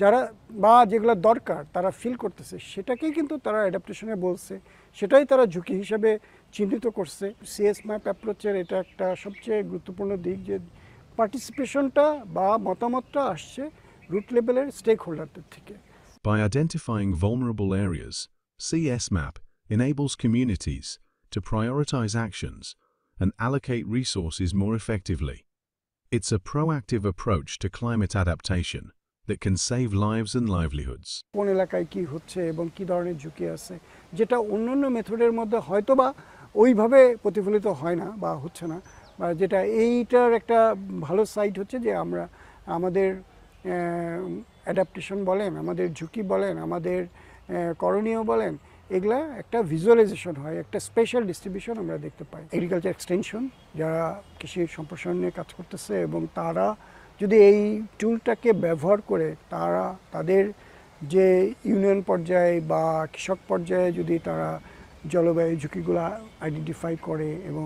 যারা বা যেগুলো দরকার তারা ফিল করতেছে সেটাকেই কিন্তু তারা অ্যাডাপ্টেশনে বলছে, সেটাই তারা ঝুঁকি হিসেবে চিহ্নিত করছে। CS ম্যাপ অ্যাপ্রোচের এটা একটা সবচেয়ে গুরুত্বপূর্ণ দিক যে পার্টিসিপেশনটা বা মতামতটা আসছে রুট লেভেলের স্টেক হোল্ডারদের থেকে। By identifying vulnerable areas, CSMAP enables communities to prioritize actions and allocate resources more effectively. It's a proactive approach to climate adaptation that can save lives and livelihoods. কোন এলাকায় কি হচ্ছে এবং কি ধরনের ঝুঁকি আছে, যেটা অন্যান্য মেথডের মধ্যে হয়তোবা ওইভাবে প্রতিফলিত হয় না বা হচ্ছে না, বা যেটা এইটার একটা ভালো সাইড হচ্ছে যে আমরা আমাদের অ্যাডাপ্টেশন বলেন, আমাদের ঝুঁকি বলেন, আমাদের করণীয় বলেন, এগুলা একটা ভিজুয়ালাইজেশন হয়, একটা স্পেশাল ডিস্ট্রিবিউশন আমরা দেখতে পাই। এগ্রিকালচার এক্সটেনশন যারা কৃষি সম্প্রসারণ নিয়ে কাজ করতেছে এবং তারা যদি এই টুলটাকে ব্যবহার করে তারা তাদের যে ইউনিয়ন পর্যায়ে বা কৃষক পর্যায়ে যদি তারা জলবায়ু ঝুঁকিগুলো আইডেন্টিফাই করে এবং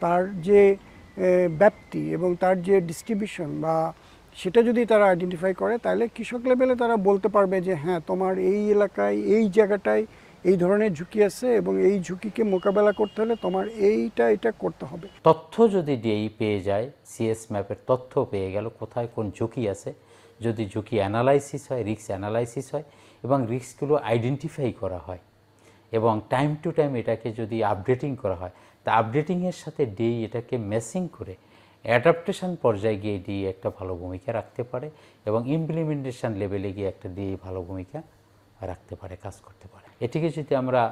তার যে ব্যাপ্তি এবং তার যে ডিস্ট্রিবিউশন বা সেটা যদি তারা আইডেন্টিফাই করে, তাহলে কৃষক লেভেলে তারা বলতে পারবে যে হ্যাঁ, তোমার এই এলাকায় এই জায়গাটায় এই ধরনের ঝুঁকি আছে এবং এই ঝুঁকিকে মোকাবেলা করতে হলে তোমার এটা করতে হবে। তথ্য যদি ডিএই পেয়ে যায়, সিএস ম্যাপের তথ্য পেয়ে গেল কোথায় কোন ঝুঁকি আছে, যদি ঝুঁকি অ্যানালাইসিস হয়, রিস্ক অ্যানালাইসিস হয় এবং রিস্কগুলো আইডেন্টিফাই করা হয় এবং টাইম টু টাইম এটাকে যদি আপডেটিং করা হয়, তা আপডেটিংয়ের সাথে ডিএই এটাকে ম্যাচিং করে অ্যাডাপ্টেশন পর্যায়ে গিয়ে ডিএই একটা ভালো ভূমিকা রাখতে পারে এবং ইমপ্লিমেন্টেশন লেভেলে গিয়ে একটা ডিএই ভালো ভূমিকা রাখতে পারে, কাজ করতে পারে। এটিকে যদি আমরা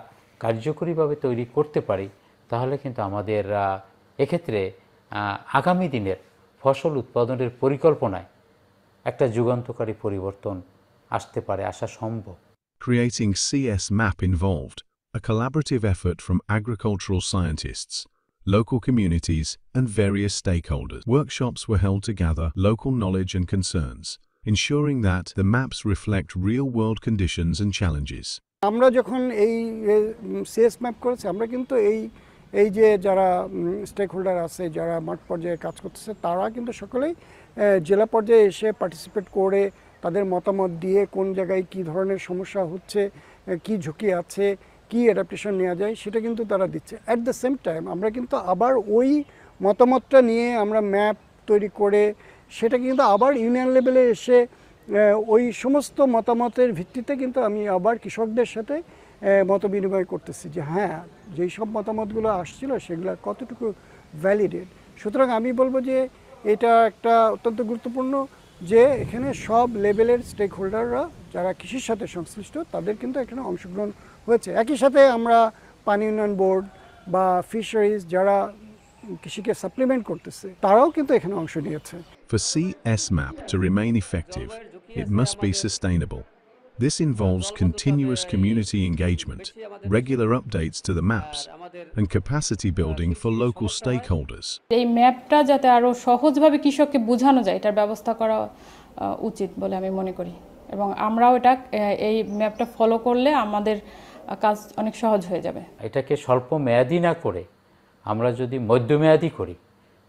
কার্যকরীভাবে তৈরি করতে পারি, তাহলে কিন্তু আমাদের এক্ষেত্রে আগামী দিনের ফসল উৎপাদনের পরিকল্পনায় একটা যুগান্তকারী পরিবর্তন আসতে পারে, আসা সম্ভব। Creating CSMAP involved a collaborative effort from agricultural scientists, local communities, and various stakeholders. Workshops were held to gather local knowledge and concerns, ensuring that the maps reflect real-world conditions and challenges. আমরা যখন এই CS map করেছি, আমরা কিন্তু এই যে যারা stake holder আছে, যারা মাঠ পর্যায়ে কাজ করতেছে, তারা কিন্তু সকলেই জেলা পর্যায়ে এসে পার্টিসিপেট করে তাদের মতামত দিয়ে কোন জায়গায় কি ধরনের সমস্যা হচ্ছে, কি ঝুঁকি আছে, কি অ্যাডাপ্টেশন নেওয়া যায়, সেটা কিন্তু তারা দিচ্ছে। অ্যাট দ্য সেম টাইম আমরা কিন্তু আবার ওই মতামতটা নিয়ে আমরা ম্যাপ তৈরি করে সেটা কিন্তু আবার ইউনিয়ন লেভেলে এসে ওই সমস্ত মতামতের ভিত্তিতে কিন্তু আমি আবার কৃষকদের সাথে মত বিনিময় করতেছি যে হ্যাঁ, যেই সব মতামতগুলো আসছিল সেগুলো কতটুকু ভ্যালিডেড। সুতরাং আমি বলবো যে এটা একটা অত্যন্ত গুরুত্বপূর্ণ যে এখানে সব লেভেলের স্টেক হোল্ডাররা যারা কৃষির সাথে সংশ্লিষ্ট তাদের কিন্তু এখানে অংশগ্রহণ হয়েছে। একই সাথে আমরা পানি উন্নয়ন বোর্ড বা ফিশারিজ যারা কৃষিকে সাপ্লিমেন্ট করতেছে তারাও কিন্তু এখানে অংশ নিয়েছে। For CSMAP to remain effective, it must be sustainable. This involves continuous community engagement, regular updates to the maps, and capacity building for local stakeholders. এই ম্যাপটা যাতে আরো সহজভাবে কৃষককে বোঝানো যায়, এটার ব্যবস্থা করা উচিত বলে আমি মনে করি এবং আমরাও এটা এই ম্যাপটা ফলো করলে আমাদের কাজ অনেক সহজ হয়ে যাবে। এটাকে স্বল্প মেয়াদি না করে আমরা যদি মধ্যমেয়াদি করি,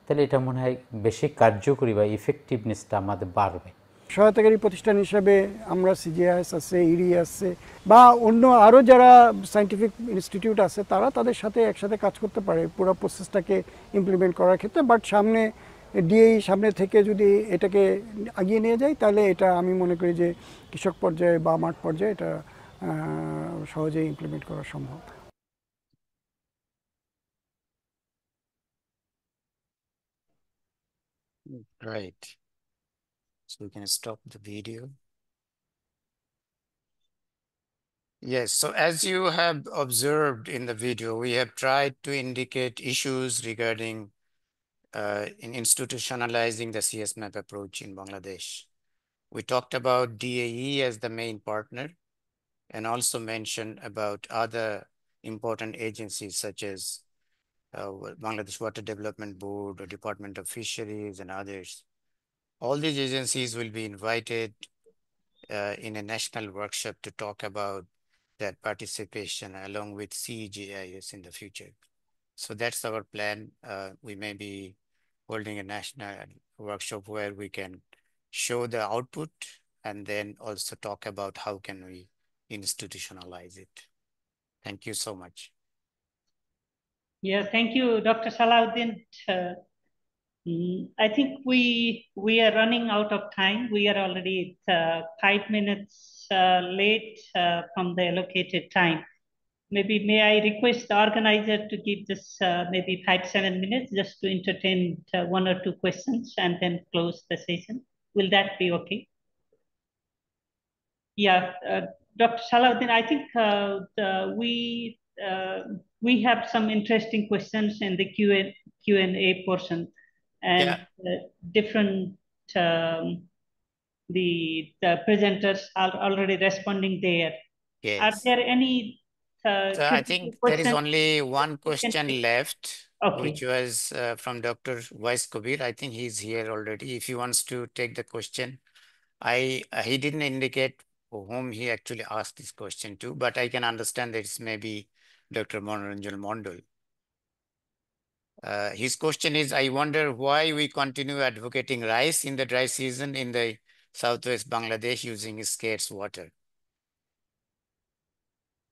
তাহলে এটা মনে হয় বেশি কার্যকরী বা ইফেক্টিভনেসটা আমাদের বাড়বে। সহায়তাকারী প্রতিষ্ঠান হিসাবে আমরা সিজিআইএস আছে, ইরি আছে বা অন্য আরও যারা সায়েন্টিফিক ইনস্টিটিউট আছে, তারা তাদের সাথে একসাথে কাজ করতে পারে পুরো প্রসেসটাকে ইমপ্লিমেন্ট করার ক্ষেত্রে। বাট সামনে থেকে যদি এটাকে এগিয়ে নিয়ে যায়, তাহলে এটা আমি মনে করি যে কৃষক পর্যায়ে বা মাঠ পর্যায়ে এটা সহজেই ইমপ্লিমেন্ট করা সম্ভব। Right. So we can stop the video. Yes, so as you have observed in the video, we have tried to indicate issues regarding in institutionalizing the CSMAP approach in Bangladesh. We talked about DAE as the main partner and also mentioned about other important agencies such as Bangladesh Water Development Board or Department of Fisheries and others. All these agencies will be invited in a national workshop to talk about their participation along with CGIS in the future. So that's our plan. We may be holding a national workshop where we can show the output and then also talk about how can we institutionalize it. Thank you so much. Yeah, thank you, Dr. Salahuddin. I think we are running out of time. We are already 5 minutes late from the allocated time. Maybe may I request the organizer to give this maybe 5-7 minutes just to entertain 1 or 2 questions and then close the session. Will that be okay? Yeah, Dr. Salahuddin, I think we have some interesting questions in the Q&A portion, and different the presenters are already responding there. Yes. Are there any So I think there is only one question left, okay, which was from Dr. Wais Kabir. I think he's here already. If he wants to take the question, he didn't indicate whom he actually asked this question to, but I can understand that it's maybe Dr. Manoranjan Mondal. His question is, I wonder why we continue advocating rice in the dry season in the southwest Bangladesh using scarce water.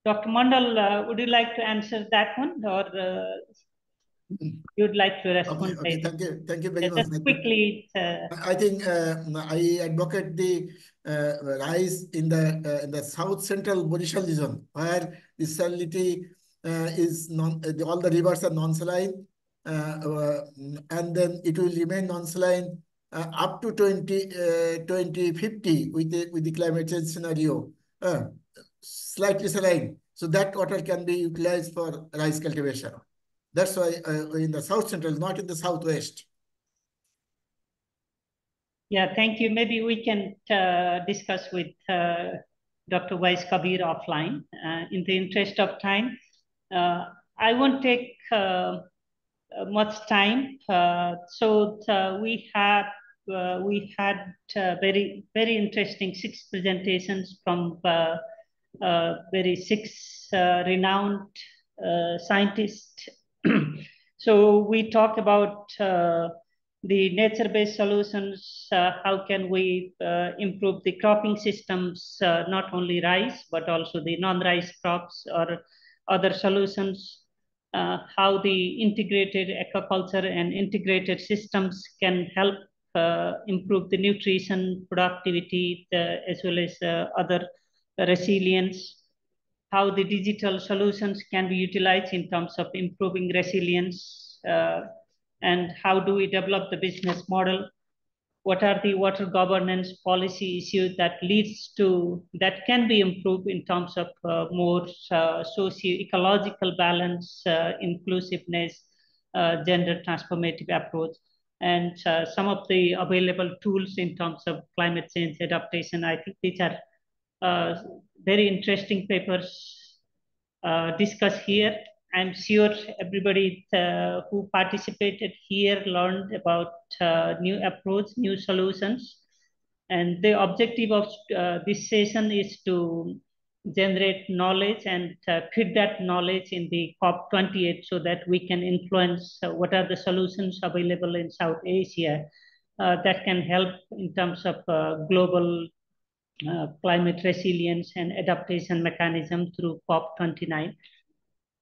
Dr. Mondal, would you like to answer that one, or you'd like to respond? Okay, thank you very much. Just quickly. I think I advocate the rise in the south central Borishal region, where the salinity is all the rivers are non-saline, and then it will remain non-saline up to 2050 with the climate change scenario, slightly saline. So that water can be utilized for rice cultivation. That's why in the south central, not in the southwest. Yeah, thank you. Maybe we can discuss with Dr. Wais Kabir offline. In the interest of time, I won't take much time. We had very interesting 6 presentations from very 6 renowned scientists. So we talk about the nature-based solutions, how can we improve the cropping systems, not only rice, but also the non-rice crops or other solutions, how the integrated aquaculture and integrated systems can help improve the nutrition, productivity, as well as other resilience, how the digital solutions can be utilized in terms of improving resilience, and how do we develop the business model, what are the water governance policy issues that can be improved in terms of more socio-ecological balance, inclusiveness, gender transformative approach, and some of the available tools in terms of climate change adaptation. I think these are very interesting papers discussed here. I'm sure everybody who participated here learned about new approach, new solutions. And the objective of this session is to generate knowledge and feed that knowledge in the COP28 so that we can influence what are the solutions available in South Asia that can help in terms of global climate resilience and adaptation mechanism through COP29.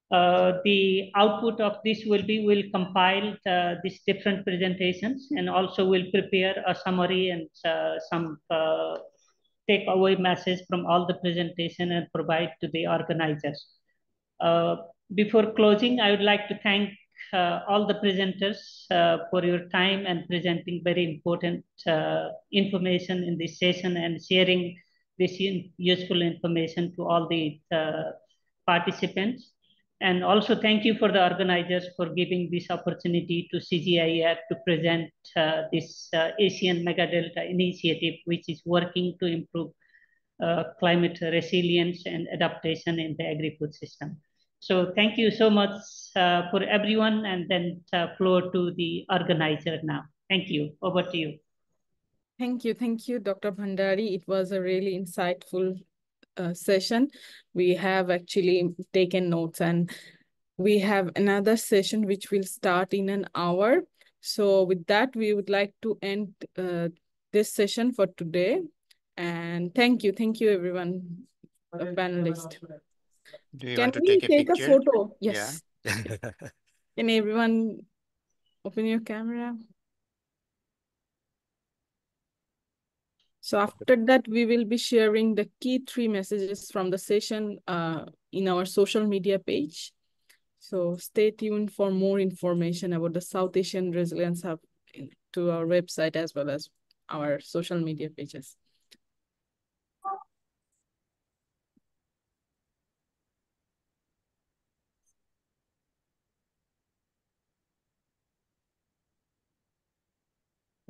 The output of this will compile these different presentations, and also will prepare a summary and some takeaway message from all the presentation and provide to the organizers. Before closing, I would like to thank all the presenters for your time and presenting very important information in this session and sharing this useful information to all the participants. And also thank you for the organizers for giving this opportunity to CGIAR to present this Asian Megadelta initiative, which is working to improve climate resilience and adaptation in the agri-food system. So thank you so much for everyone, and then floor to the organizer now. Thank you. Over to you. Thank you, Dr. Bhandari. It was a really insightful session. We have actually taken notes, and we have another session which will start in an hour. So with that, we would like to end this session for today. And thank you everyone, panelists. Do you Can want to we take a picture? photo? Yes. Yeah. Can everyone open your camera? So after that, we will be sharing the key 3 messages from the session in our social media page. So stay tuned for more information about the South Asian Resilience Hub to our website as well as our social media pages.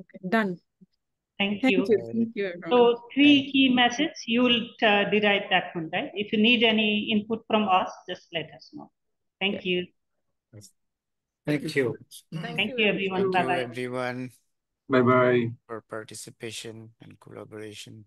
Okay, done. Thank you. Thank you, everyone. So 3 key messages, you will derive that one, right? If you need any input from us, just let us know. Thank you. Thank you. Thank you, everyone. Thank you, Bye-bye. everyone. Bye-bye. For participation and collaboration.